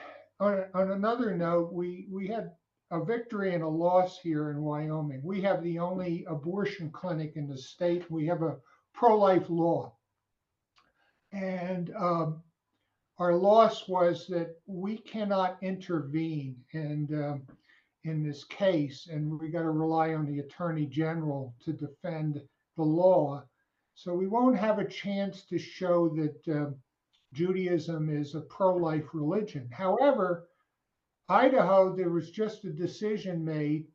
on another note, we had a victory and a loss here in Wyoming. We have the only abortion clinic in the state. We have a pro-life law. And our loss was that we cannot intervene in this case, and we got to rely on the Attorney General to defend the law. So we won't have a chance to show that Judaism is a pro-life religion. However, Idaho, there was just a decision made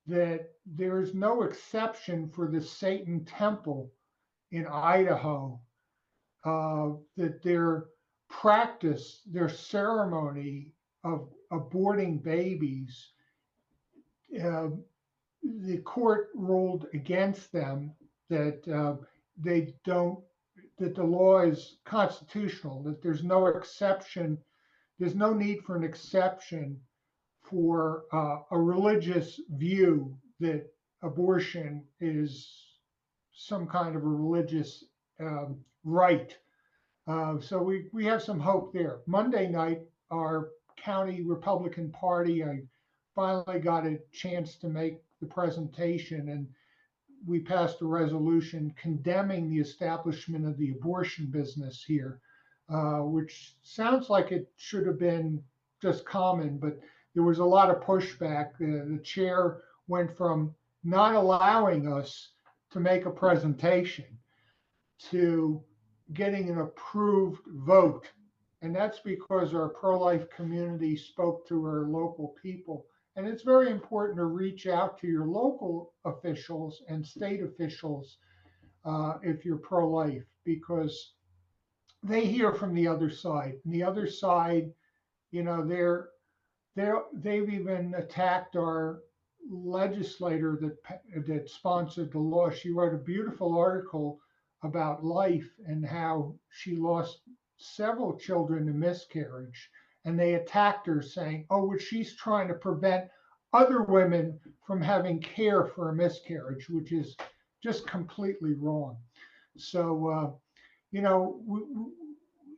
that there is no exception for the Satan Temple in Idaho, that their practice, their ceremony of aborting babies, the court ruled against them, that that the law is constitutional, that there's no exception, there's no need for an exception for a religious view that abortion is some kind of a religious right. So we have some hope there. Monday night, our county Republican Party, I finally got a chance to make the presentation, and we passed a resolution condemning the establishment of the abortion business here, which sounds like it should have been just common, but there was a lot of pushback. The chair went from not allowing us to make a presentation to getting an approved vote. And that's because our pro-life community spoke to our local people. And it's very important to reach out to your local officials and state officials if you're pro-life, because they hear from the other side. And the other side, you know, they've even attacked our legislator that sponsored the law. She wrote a beautiful article about life and how she lost several children to miscarriage, and they attacked her saying, oh, well, she's trying to prevent other women from having care for a miscarriage, which is just completely wrong. So you know,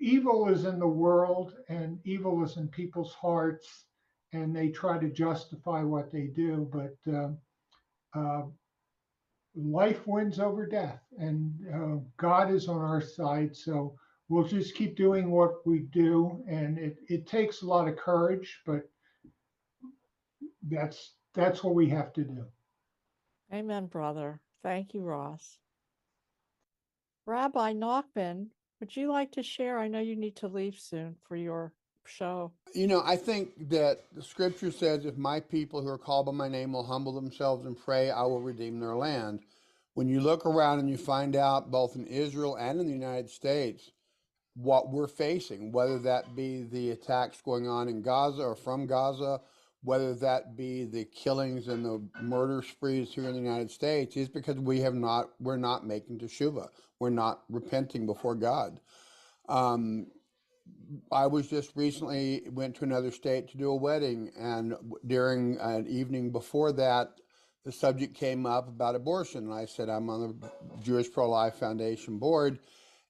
evil is in the world and evil is in people's hearts, and they try to justify what they do, but life wins over death, and God is on our side. So we'll just keep doing what we do, and it takes a lot of courage, but that's what we have to do. Amen, brother. Thank you, Ross. Rabbi Nachman, would you like to share? I know you need to leave soon for your show. You know, I think that the scripture says, if my people who are called by my name will humble themselves and pray, I will redeem their land. When you look around and you find out, both in Israel and in the United States, what we're facing, whether that be the attacks going on in Gaza or from Gaza, whether that be the killings and the murder sprees here in the United States, is because we're not making teshuvah. We're not repenting before God. I was just recently went to another state to do a wedding, and during an evening before that, the subject came up about abortion. And I said, I'm on the Jewish Pro-Life Foundation board,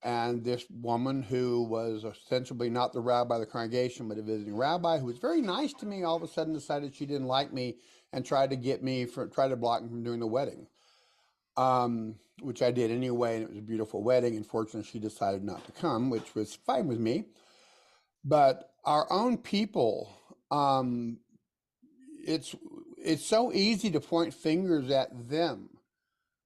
and this woman who was ostensibly not the rabbi of the congregation, but a visiting rabbi who was very nice to me, all of a sudden decided she didn't like me and tried to block me from doing the wedding, which I did anyway, and it was a beautiful wedding. Unfortunately, she decided not to come, which was fine with me. But our own people, it's so easy to point fingers at them.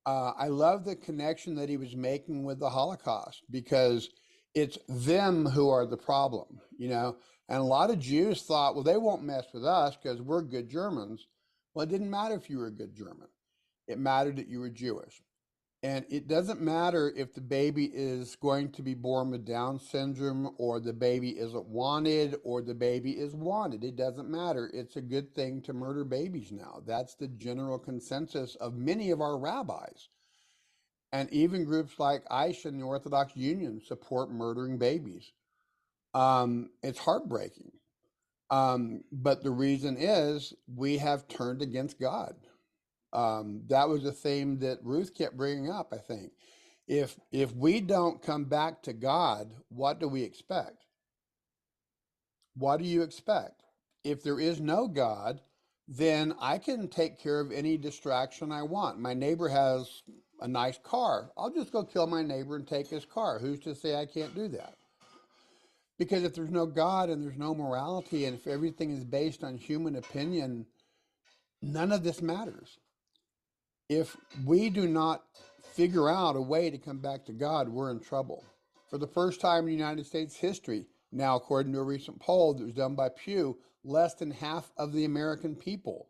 I love the connection that he was making with the Holocaust, because it's them who are the problem, you know. And a lot of Jews thought, well, they won't mess with us because we're good Germans. Well, it didn't matter if you were a good German. It mattered that you were Jewish. And it doesn't matter if the baby is going to be born with Down syndrome, or the baby isn't wanted, or the baby is wanted. It doesn't matter. It's a good thing to murder babies now. That's the general consensus of many of our rabbis. And even groups like Aisha and the Orthodox Union support murdering babies. It's heartbreaking. But the reason is we have turned against God. That was a theme that Ruth kept bringing up, I think. If we don't come back to God, what do we expect? What do you expect? If there is no God, then I can take care of any distraction I want. My neighbor has a nice car. I'll just go kill my neighbor and take his car. Who's to say I can't do that? Because if there's no God and there's no morality, and if everything is based on human opinion, none of this matters. If we do not figure out a way to come back to God, we're in trouble. For the first time in United States history, now according to a recent poll that was done by Pew, less than half of the American people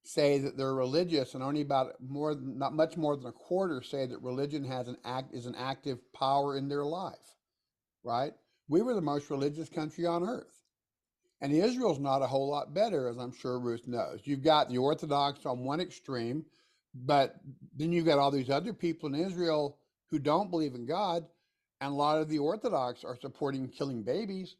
say that they're religious, and only not much more than a quarter say that religion is an active power in their life, right? We were the most religious country on earth. And Israel's not a whole lot better, as I'm sure Ruth knows. You've got the Orthodox on one extreme, but then you've got all these other people in Israel who don't believe in God, and a lot of the Orthodox are supporting killing babies.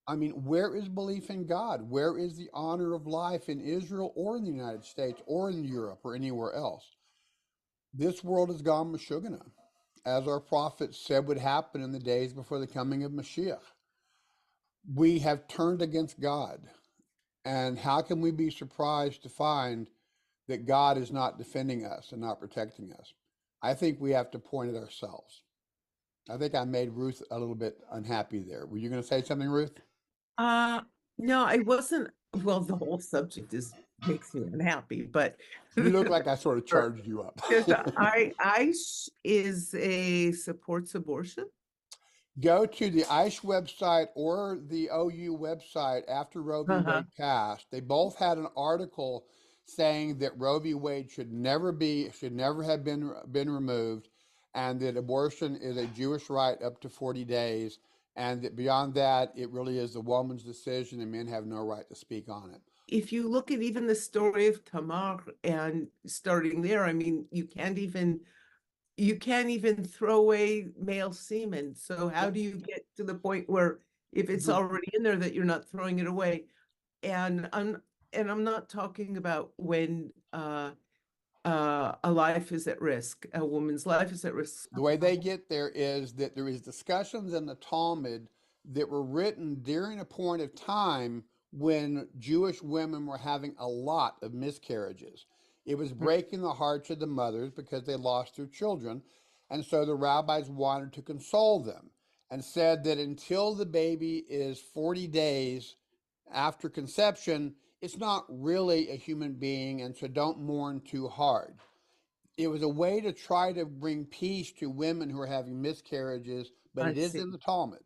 I mean, where is belief in God? Where is the honor of life in Israel or in the United States or in Europe or anywhere else? This world has gone Meshugana, as our prophets said would happen in the days before the coming of Mashiach. we have turned against God. And how can we be surprised to find that God is not defending us and not protecting us? I think we have to point at ourselves. I think I made Ruth a little bit unhappy there. Were you going to say something, Ruth? No, I wasn't. Well, the whole subject makes me unhappy, but You look like I sort of charged you up. because ICE is supports abortion. Go to the ICE website or the OU website after Roe v. Uh-huh. Wade passed. They both had an article saying that Roe v. Wade should never have been removed, and that abortion is a Jewish right up to 40 days, and that beyond that, it really is the woman's decision, and men have no right to speak on it. If you look at even the story of Tamar and starting there, I mean, you can't even throw away male semen. So how do you get to the point where if it's already in there that you're not throwing it away? And I'm not talking about when a life is at risk, a woman's life is at risk. The way they get there is that there is discussions in the Talmud that were written during a point of time when Jewish women were having a lot of miscarriages. It was breaking the hearts of the mothers because they lost their children. And so the rabbis wanted to console them and said that until the baby is 40 days after conception, it's not really a human being, and so don't mourn too hard. It was a way to try to bring peace to women who are having miscarriages, but it is in the Talmud.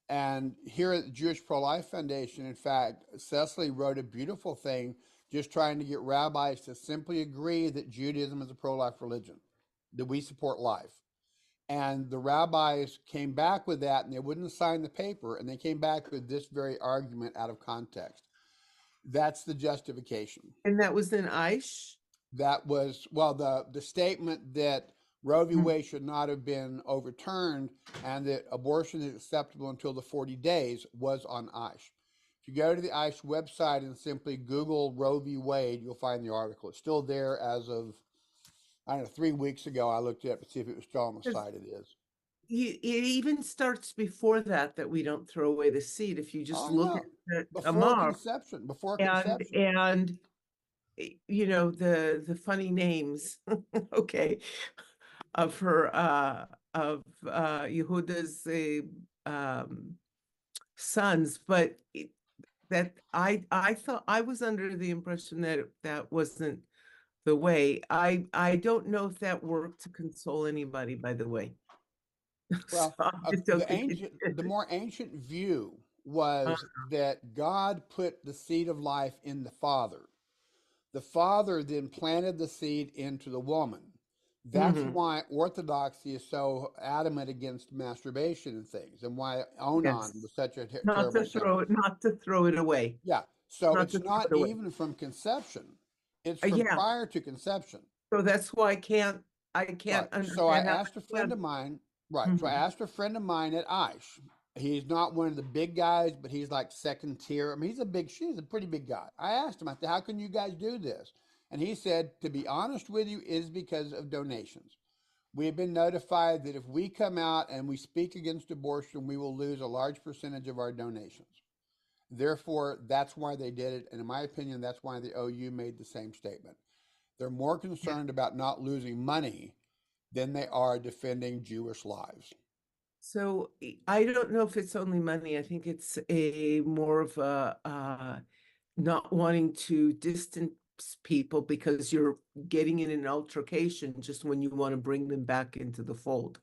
And here at the Jewish Pro-Life Foundation, in fact, Cecily wrote a beautiful thing just trying to get rabbis to simply agree that Judaism is a pro-life religion, that we support life. And the rabbis came back with that, and they wouldn't sign the paper, and they came back with this very argument out of context. That's the justification. And that was in Aish? That was, well, the statement that Roe v. Wade should not have been overturned and that abortion is acceptable until the 40 days was on Aish. If you go to the Aish website and simply Google Roe v. Wade, you'll find the article. It's still there as of, I don't know, 3 weeks ago. I looked it up to see if it was still on the site. It is. It even starts before that we don't throw away the seed. If you just look at before conception, and you know the funny names, okay, of her of Yehuda's sons, but that I thought I was under the impression that that wasn't the way. I don't know if that worked to console anybody, by the way. Well, the more ancient view was that God put the seed of life in the father. The father then planted the seed into the woman. That's why orthodoxy is so adamant against masturbation and things, and why Onan was such a terrible sin. Not to throw it away. Yeah, so it's not even from conception; it's from prior to conception. So that's why I can't understand. So I asked a friend of mine. Right. So I asked a friend of mine at Aish. He's not one of the big guys, but he's like second tier. I mean, he's a pretty big guy. I asked him, I said, how can you guys do this? And he said, to be honest with you, is because of donations. We have been notified that if we come out and we speak against abortion, we will lose a large percentage of our donations. Therefore, that's why they did it. And in my opinion, that's why the OU made the same statement. They're more concerned about not losing money than they are defending Jewish lives. So I don't know if it's only money. I think it's a more of a not wanting to distance people because you're getting in an altercation just when you want to bring them back into the fold.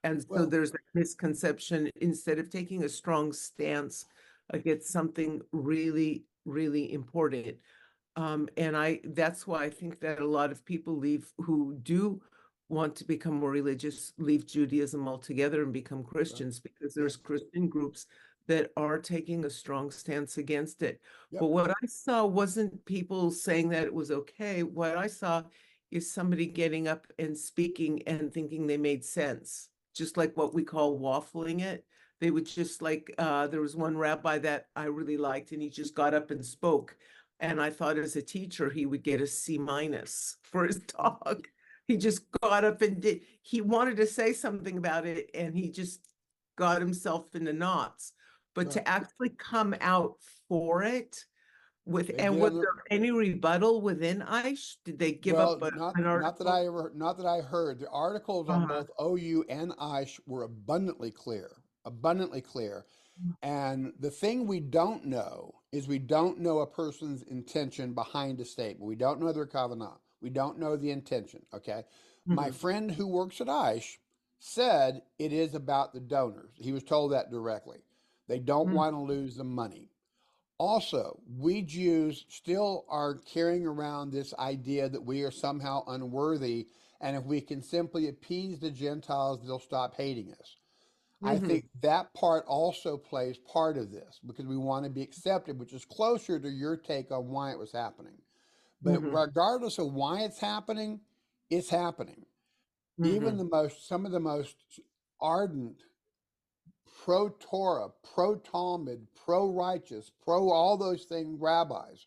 And so there's a misconception, instead of taking a strong stance against something really, really important. And that's why I think that a lot of people who do want to become more religious, leave Judaism altogether and become Christians, because there's Christian groups that are taking a strong stance against it. But what I saw wasn't people saying that it was okay. What I saw is somebody getting up and speaking and thinking they made sense, just like what we call waffling it. They would just like, there was one rabbi that I really liked, and he just got up and spoke. And I thought as a teacher, he would get a C- for his talk. He just got up and he wanted to say something about it, and he just got himself into knots. but Right. to actually come out for it They and did was on the, there any rebuttal within ICE? Did they give up well, an not that article? I ever, not that I heard. The articles on Uh-huh. both OU and ICE were abundantly clear, abundantly clear. And the thing we don't know is we don't know a person's intention behind a statement. We don't know their covenant. We don't know the intention. Okay. My Mhm. friend who works at ICE said it is about the donors. He was told that directly. They don't Mhm. want to lose the money. Also, we Jews still are carrying around this idea that we are somehow unworthy, and if we can simply appease the Gentiles, they'll stop hating us. I Mhm. think that part also plays part of this because we want to be accepted, which is closer to your take on why it was happening. But Mhm. regardless of why it's happening, it's happening. Even Mhm. some of the most ardent pro Torah, pro Talmud, pro righteous, pro all those things rabbis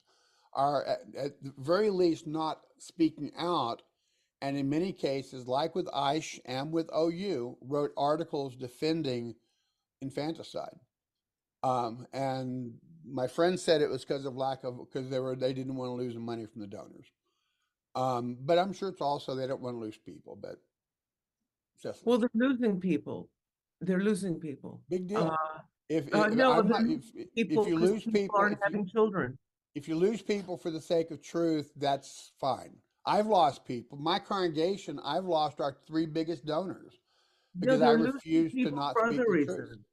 are at the very least not speaking out. And in many cases, like with Aish and with OU, wrote articles defending infanticide. And my friend said it was because of because they didn't want to lose the money from the donors. But I'm sure it's also they don't want to lose people. But Cecily, Well, they're losing people. They're losing people. big Uh, deal. If no, I'm they're not, losing if people you because lose people people, aren't having children. if you lose people for the sake of truth, that's fine. I've lost people. My congregation, I've lost our three biggest donors No, because I they're losing refused to people not for speak other the truth. reasons.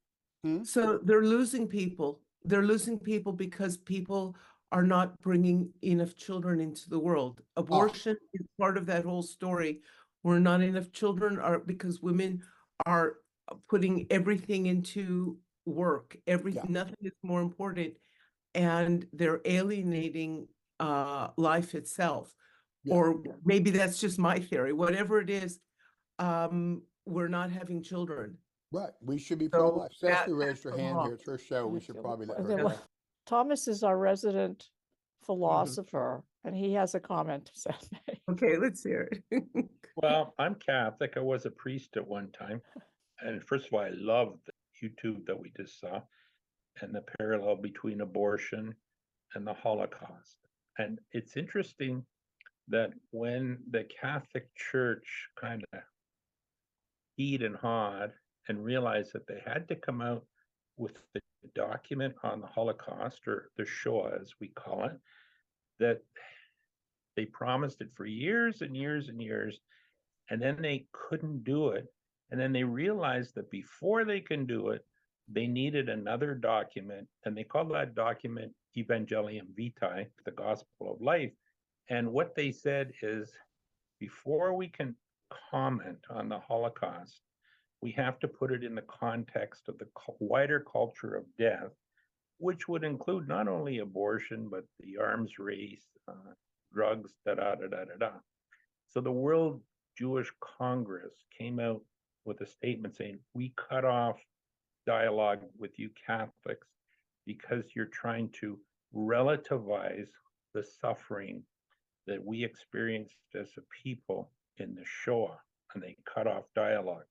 Hmm? So they're losing people. They're losing people because people are not bringing enough children into the world. Ah, Abortion is part of that whole story. Where not enough children are because women are putting everything into work. yeah, Nothing is more important, and they're alienating life itself. yeah, Or maybe that's just my theory. Whatever it is, we're not having children. right. We should be So pro-life. Cecily raised her that's hand wrong. here. It's her show. We should probably let And her then go. Thomas is our resident philosopher, and he has a comment to say. Okay, let's hear it. Well, I'm Catholic. I was a priest at one time. And first of all, I love the YouTube that we just saw and the parallel between abortion and the Holocaust. And it's interesting that when the Catholic Church kind of heed and hawed and realized that they had to come out with the document on the Holocaust, or the Shoah as we call it, that they promised it for years and years and years, and then they couldn't do it. And then they realized that before they can do it, they needed another document, and they called that document Evangelium Vitae, the Gospel of Life. And what they said is, before we can comment on the Holocaust, we have to put it in the context of the wider culture of death, which would include not only abortion, but the arms race, drugs, da da da da da da. So the World Jewish Congress came out with a statement saying, we cut off dialogue with you Catholics because you're trying to relativize the suffering that we experienced as a people in the Shoah, and they cut off dialogue.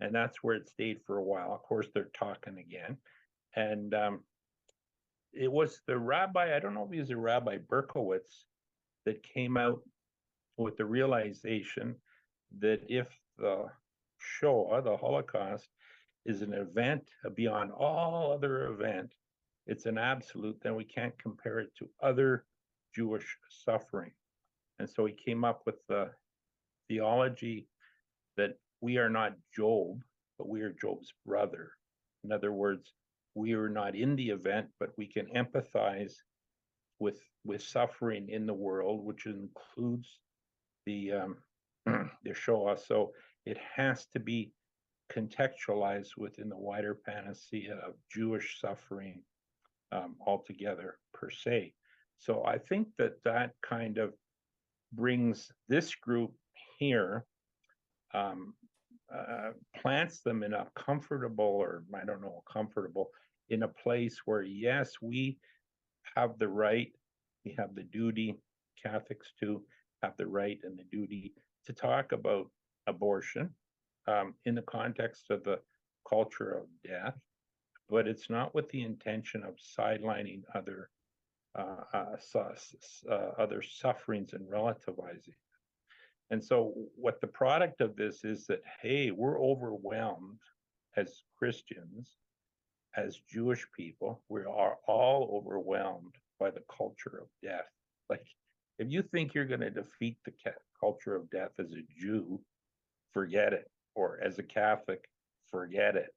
And that's where it stayed for a while. Of course, they're talking again. And it was the rabbi, I don't know if he was a Rabbi Berkovits, that came out with the realization that if the Shoah, the Holocaust, is an event beyond all other event, it's an absolute, then we can't compare it to other Jewish suffering. And so he came up with the theology that we are not Job, but we are Job's brother. In other words, we are not in the event, but we can empathize with suffering in the world, which includes the the Shoah. So it has to be contextualized within the wider panacea of Jewish suffering altogether, per se. So I think that that kind of brings this group here, um, plants them in a comfortable, or I don't know, comfortable, in a place where, yes, we have the right, we have the duty, Catholics too have the right and the duty to talk about abortion in the context of the culture of death, but it's not with the intention of sidelining other sufferings and relativizing. And so what the product of this is that, hey, we're overwhelmed as Christians, as Jewish people, we are all overwhelmed by the culture of death. Like, if you think you're going to defeat the culture of death as a Jew, forget it. Or as a Catholic, forget it,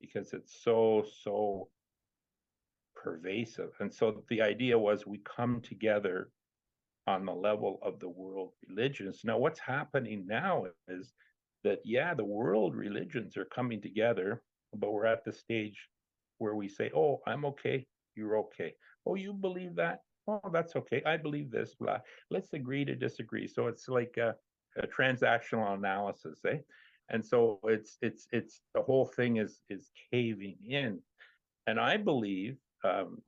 because it's so pervasive. And so the idea was we come together on the level of the world religions. Now, what's happening now is that, yeah, the world religions are coming together, but we're at the stage where we say, oh, I'm okay, you're okay. Oh, you believe that? Oh, that's okay. I believe this, blah. Let's agree to disagree. So it's like a transactional analysis, eh? And so it's the whole thing is caving in. And I believe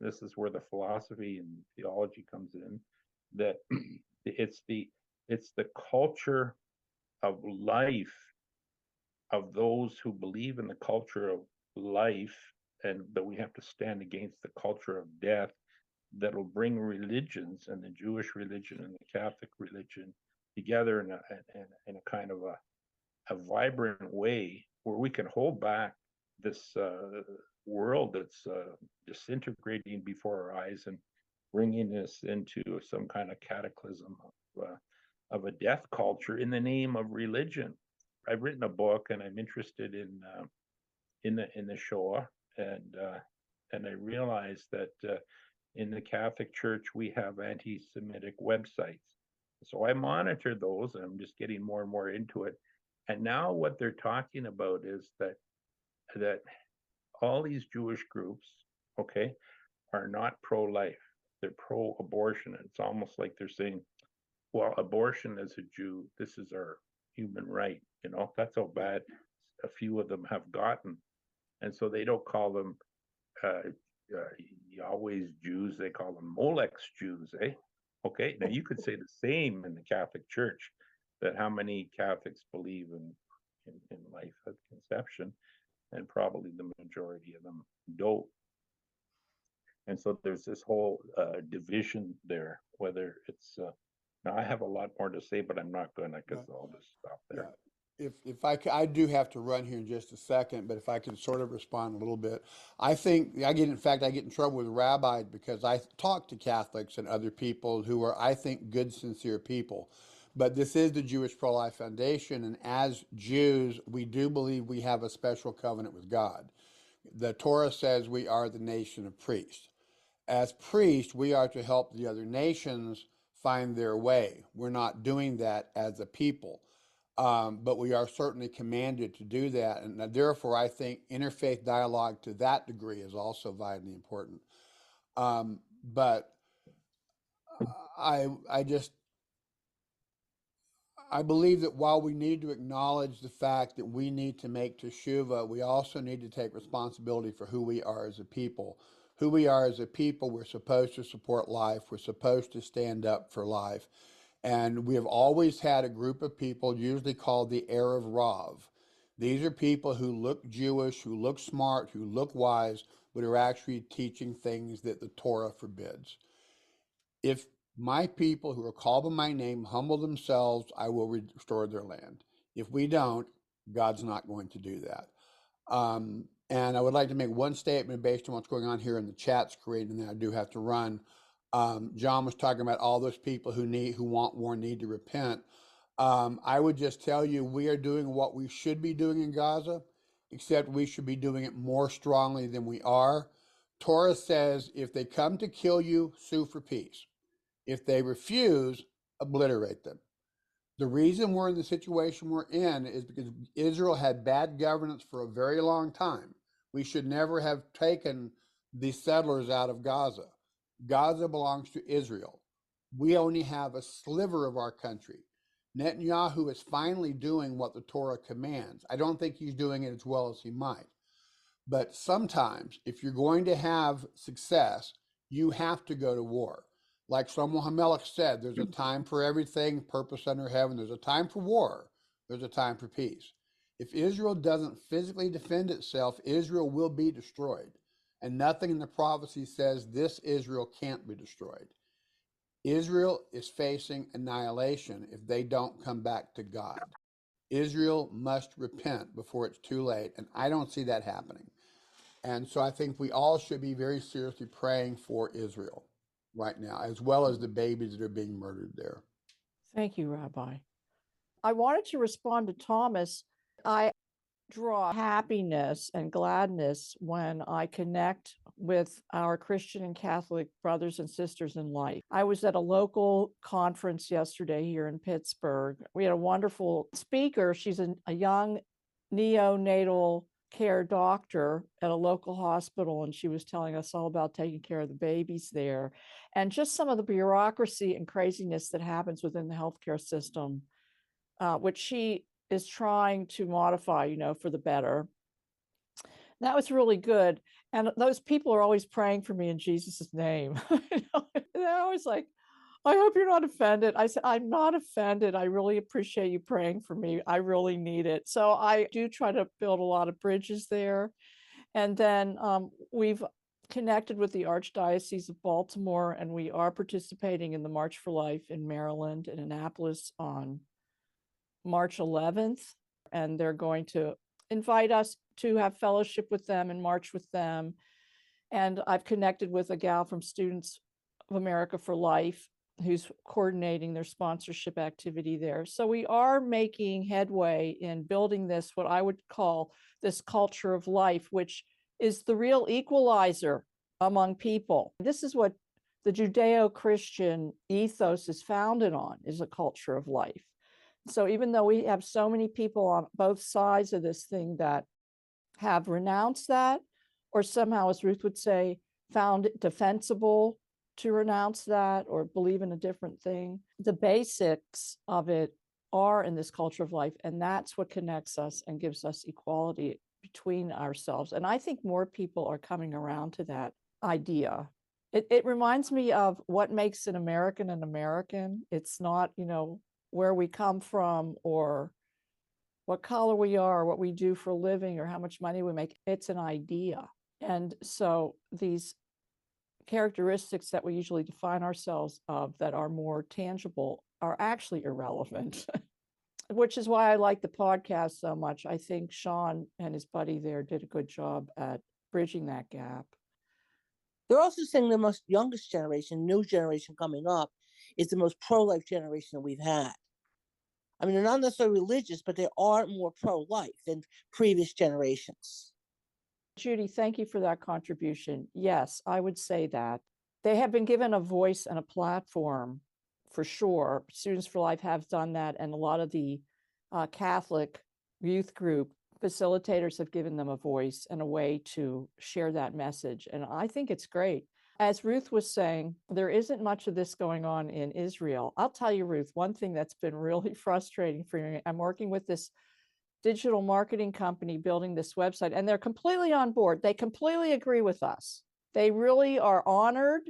this is where the philosophy and theology comes in, that it's the culture of life of those who believe in the culture of life, and that we have to stand against the culture of death, that'll bring religions, and the Jewish religion and the Catholic religion together in a kind of a vibrant way where we can hold back this world that's disintegrating before our eyes and bringing us into some kind of cataclysm of a death culture in the name of religion. I've written a book, and I'm interested in the Shoah, and I realized that in the Catholic Church we have anti-Semitic websites. So I monitor those, and I'm just getting more and more into it. And now what they're talking about is that all these Jewish groups, okay, are not pro-life. They're pro-abortion. It's almost like they're saying, well, abortion as a Jew, this is our human right. You know, that's how bad a few of them have gotten. And so they don't call them Yahweh's Jews, they call them Molech's Jews, eh? Okay, now you could say the same in the Catholic Church, that how many Catholics believe in life at conception, and probably the majority of them don't. And so there's this whole division there, whether it's now I have a lot more to say, but I'm not gonna, because I'll just stop there. Yeah. I do have to run here in just a second, but if I can sort of respond a little bit, I think I get in trouble with rabbis because I talk to Catholics and other people who are, I think, good, sincere people. But this is the Jewish Pro-Life Foundation, and as Jews, we do believe we have a special covenant with God. The Torah says we are the nation of priests. As priests, we are to help the other nations find their way. We're not doing that as a people. But we are certainly commanded to do that. And therefore, I think interfaith dialogue to that degree is also vitally important. But I believe that while we need to acknowledge the fact that we need to make teshuvah, we also need to take responsibility for who we are as a people. Who we are as a people, we're supposed to support life. We're supposed to stand up for life. And we have always had a group of people, usually called the Erev Rav. These are people who look Jewish, who look smart, who look wise, but are actually teaching things that the Torah forbids. If my people who are called by my name humble themselves, I will restore their land. If we don't, God's not going to do that. And I would like to make one statement based on what's going on here in the chat screen, and then I do have to run. John was talking about all those people who want war, need to repent. I would just tell you, we are doing what we should be doing in Gaza, except we should be doing it more strongly than we are. Torah says, if they come to kill you, sue for peace. If they refuse, obliterate them. The reason we're in the situation we're in is because Israel had bad governance for a very long time. We should never have taken the settlers out of Gaza. Gaza belongs to Israel. We only have a sliver of our country. Netanyahu is finally doing what the Torah commands. I don't think he's doing it as well as he might. But sometimes, if you're going to have success, you have to go to war. Like Shlomo HaMelech said, there's a time for everything, purpose under heaven. There's a time for war. There's a time for peace. If Israel doesn't physically defend itself, Israel will be destroyed. And nothing in the prophecy says this Israel can't be destroyed. Israel is facing annihilation if they don't come back to God. Israel must repent before it's too late, and I don't see that happening. And so I think we all should be very seriously praying for Israel right now, as well as the babies that are being murdered there. Thank you, Rabbi. I wanted to respond to Thomas. I draw happiness and gladness when I connect with our Christian and Catholic brothers and sisters in life. I was at a local conference yesterday here in Pittsburgh. We had a wonderful speaker. She's a young neonatal care doctor at a local hospital, and she was telling us all about taking care of the babies there and just some of the bureaucracy and craziness that happens within the healthcare system, which she is trying to modify, for the better. That was really good. And those people are always praying for me in Jesus' name. They're always like, I hope you're not offended. I said, I'm not offended. I really appreciate you praying for me. I really need it. So I do try to build a lot of bridges there. And then we've connected with the Archdiocese of Baltimore, and we are participating in the March for Life in Maryland, in Annapolis on March 11th. And they're going to invite us to have fellowship with them and march with them. And I've connected with a gal from Students of America for Life who's coordinating their sponsorship activity there. So we are making headway in building this, what I would call this culture of life, which is the real equalizer among people. This is what the Judeo-Christian ethos is founded on, is a culture of life. So even though we have so many people on both sides of this thing that have renounced that, or somehow, as Ruth would say, found it defensible to renounce that or believe in a different thing, the basics of it are in this culture of life. And that's what connects us and gives us equality between ourselves. And I think more people are coming around to that idea. It reminds me of what makes an American. It's not, where we come from or what color we are, what we do for a living, or how much money we make. It's an idea. And so these characteristics that we usually define ourselves of that are more tangible are actually irrelevant, which is why I like the podcast so much. I think Sean and his buddy there did a good job at bridging that gap. They're also saying the most youngest generation, new generation coming up, is the most pro-life generation that we've had. I mean, they're not necessarily religious, but they are more pro-life than previous generations. Judy, thank you for that contribution. Yes, I would say that. They have been given a voice and a platform, for sure. Students for Life have done that, and a lot of the Catholic youth group facilitators have given them a voice and a way to share that message. And I think it's great. As Ruth was saying, there isn't much of this going on in Israel. I'll tell you, Ruth, one thing that's been really frustrating for me, I'm working with this digital marketing company building this website, and they're completely on board. They completely agree with us. They really are honored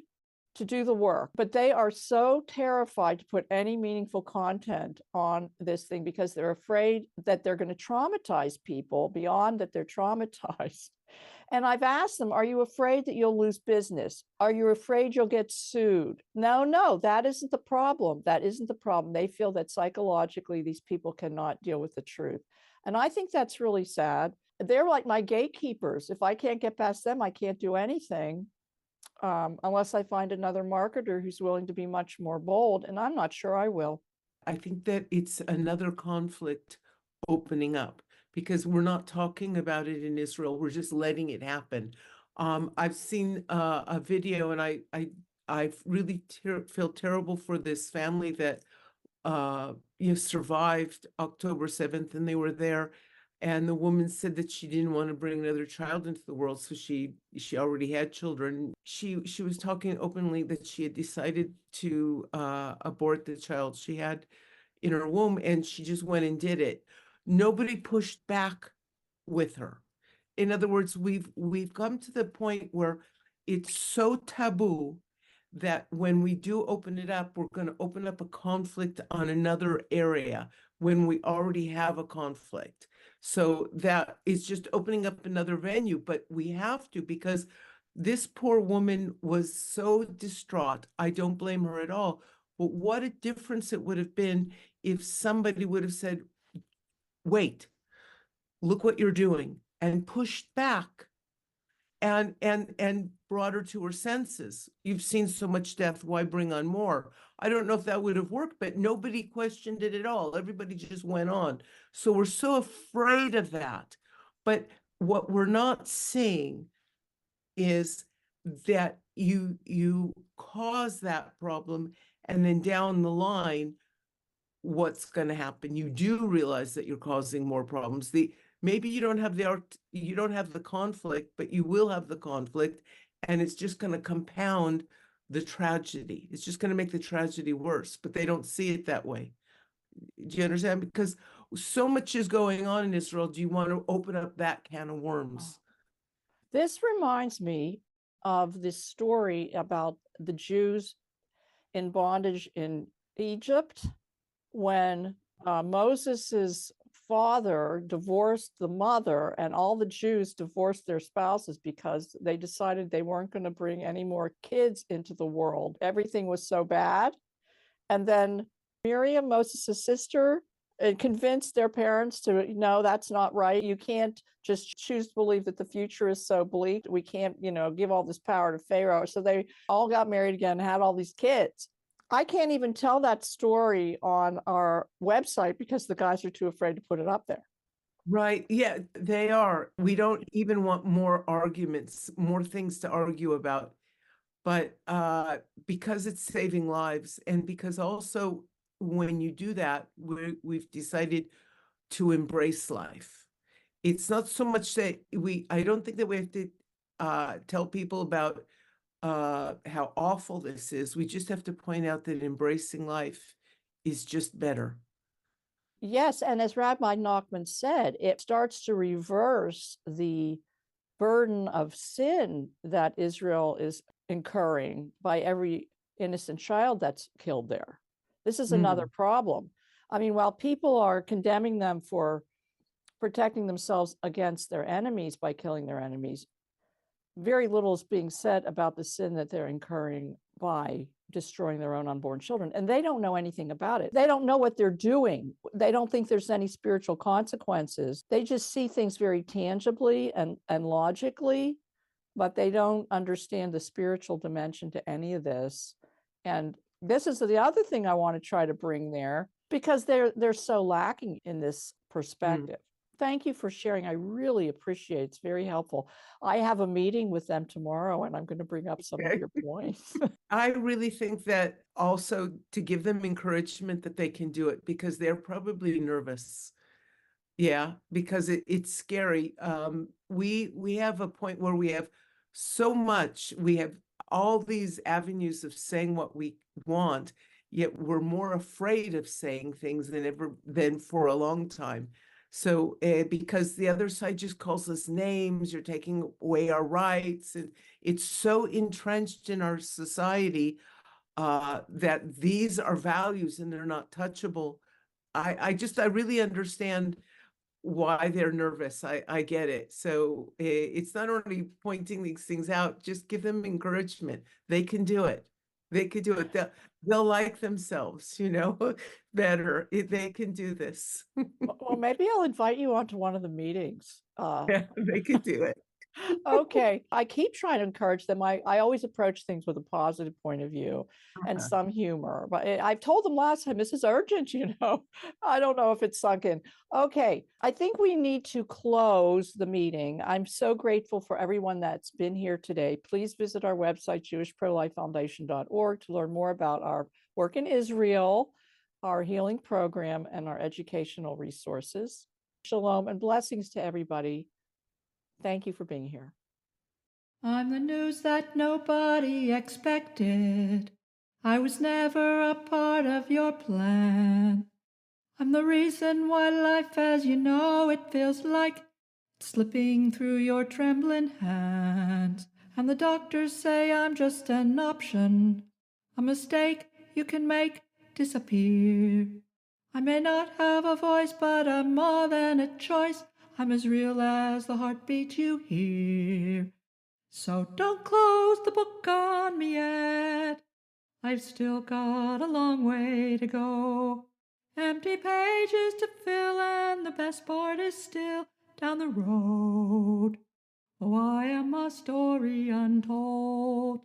to do the work, but they are so terrified to put any meaningful content on this thing because they're afraid that they're going to traumatize people beyond that they're traumatized. And I've asked them, are you afraid that you'll lose business? Are you afraid you'll get sued? No, that isn't the problem. That isn't the problem. They feel that psychologically these people cannot deal with the truth. And I think that's really sad. They're like my gatekeepers. If I can't get past them, I can't do anything unless I find another marketer who's willing to be much more bold. And I'm not sure I will. I think that it's another conflict opening up because we're not talking about it in Israel. We're just letting it happen. I've seen a video, and I really feel terrible for this family that survived October 7th, and they were there. And the woman said that she didn't want to bring another child into the world, so she already had children. She was talking openly that she had decided to abort the child she had in her womb, and she just went and did it. Nobody pushed back with her. In other words, we've come to the point where it's so taboo that when we do open it up, we're going to open up a conflict on another area when we already have a conflict. So that is just opening up another venue, but we have to, because this poor woman was so distraught. I don't blame her at all. But what a difference it would have been if somebody would have said, wait, look what you're doing, and pushed back and brought her to her senses. You've seen so much death, why bring on more? I don't know if that would have worked, but nobody questioned it at all. Everybody just went on. So we're so afraid of that. But what we're not seeing is that you cause that problem, and then down the line, what's going to happen? You do realize that you're causing more problems. Maybe you don't have the conflict, but you will have the conflict, and it's just going to compound the tragedy. It's just going to make the tragedy worse, but they don't see it that way. Do you understand? Because so much is going on in Israel. Do you want to open up that can of worms? This reminds me of this story about the Jews in bondage in Egypt when Moses's father divorced the mother, and all the Jews divorced their spouses because they decided they weren't going to bring any more kids into the world. Everything was so bad. And then Miriam, Moses' sister, convinced their parents to, no, that's not right. You can't just choose to believe that the future is so bleak. We can't, give all this power to Pharaoh. So they all got married again and had all these kids. I can't even tell that story on our website because the guys are too afraid to put it up there. Right. Yeah, they are. We don't even want more arguments, more things to argue about. But because it's saving lives, and because also when you do that, we've decided to embrace life. It's not so much that I don't think that we have to tell people about how awful this is. We just have to point out that embracing life is just better. Yes, and as Rabbi Nachman said, it starts to reverse the burden of sin that Israel is incurring by every innocent child that's killed there. This is another problem. I mean, while people are condemning them for protecting themselves against their enemies by killing their enemies, very little is being said about the sin that they're incurring by destroying their own unborn children. And they don't know anything about it. They don't know what they're doing. They don't think there's any spiritual consequences. They just see things very tangibly and logically, but they don't understand the spiritual dimension to any of this. And this is the other thing I want to try to bring there, because they're so lacking in this perspective. Thank you for sharing. I really appreciate it. It's very helpful. I have a meeting with them tomorrow, and I'm going to bring up some of your points. I really think that also to give them encouragement that they can do it, because they're probably nervous. Yeah, because it's scary. We have a point where we have so much, we have all these avenues of saying what we want, yet we're more afraid of saying things than for a long time. So because the other side just calls us names, you're taking away our rights, and it's so entrenched in our society that these are values and they're not touchable. I really understand why they're nervous. I get it. So it's not only pointing these things out, just give them encouragement. They can do it. They could do it. They'll like themselves, better. They can do this. Well, maybe I'll invite you onto one of the meetings. Yeah, they could do it. Okay. I keep trying to encourage them. I always approach things with a positive point of view and some humor. But I've told them last time, this is urgent, I don't know if it's sunk in. Okay. I think we need to close the meeting. I'm so grateful for everyone that's been here today. Please visit our website, jewishprolifefoundation.org, to learn more about our work in Israel, our healing program, and our educational resources. Shalom and blessings to everybody. Thank you for being here. I'm the news that nobody expected. I was never a part of your plan. I'm the reason why life as you know it feels like it's slipping through your trembling hands. And the doctors say I'm just an option, a mistake you can make disappear. I may not have a voice, but I'm more than a choice. I'm as real as the heartbeat you hear. So don't close the book on me yet. I've still got a long way to go. Empty pages to fill, and the best part is still down the road. Oh, I am a story untold.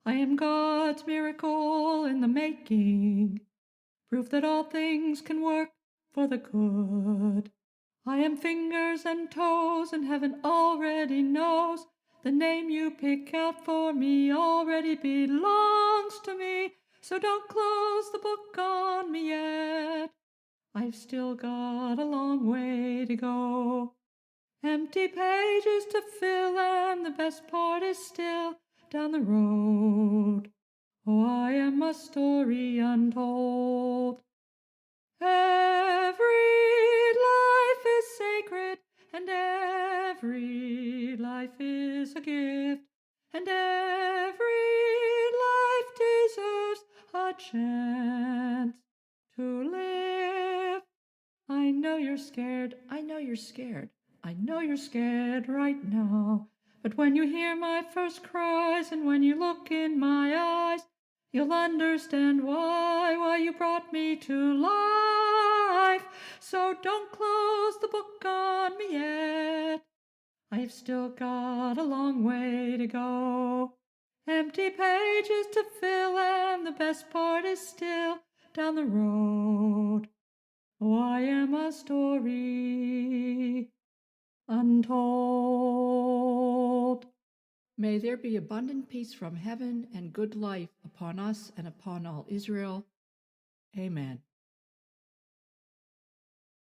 I am God's miracle in the making, proof that all things can work for the good. I am fingers and toes, and heaven already knows the name you pick out for me already belongs to me. So don't close the book on me yet. I've still got a long way to go. Empty pages to fill, and the best part is still down the road. Oh, I am a story untold. Every life is sacred, and every life is a gift, and every life deserves a chance to live. I know you're scared, I know you're scared, I know you're scared right now. But when you hear my first cries, and when you look in my eyes, you'll understand why you brought me to life. So don't close the book on me yet. I've still got a long way to go. Empty pages to fill, and the best part is still down the road. Oh, I am a story untold. May there be abundant peace from heaven and good life upon us and upon all Israel. Amen.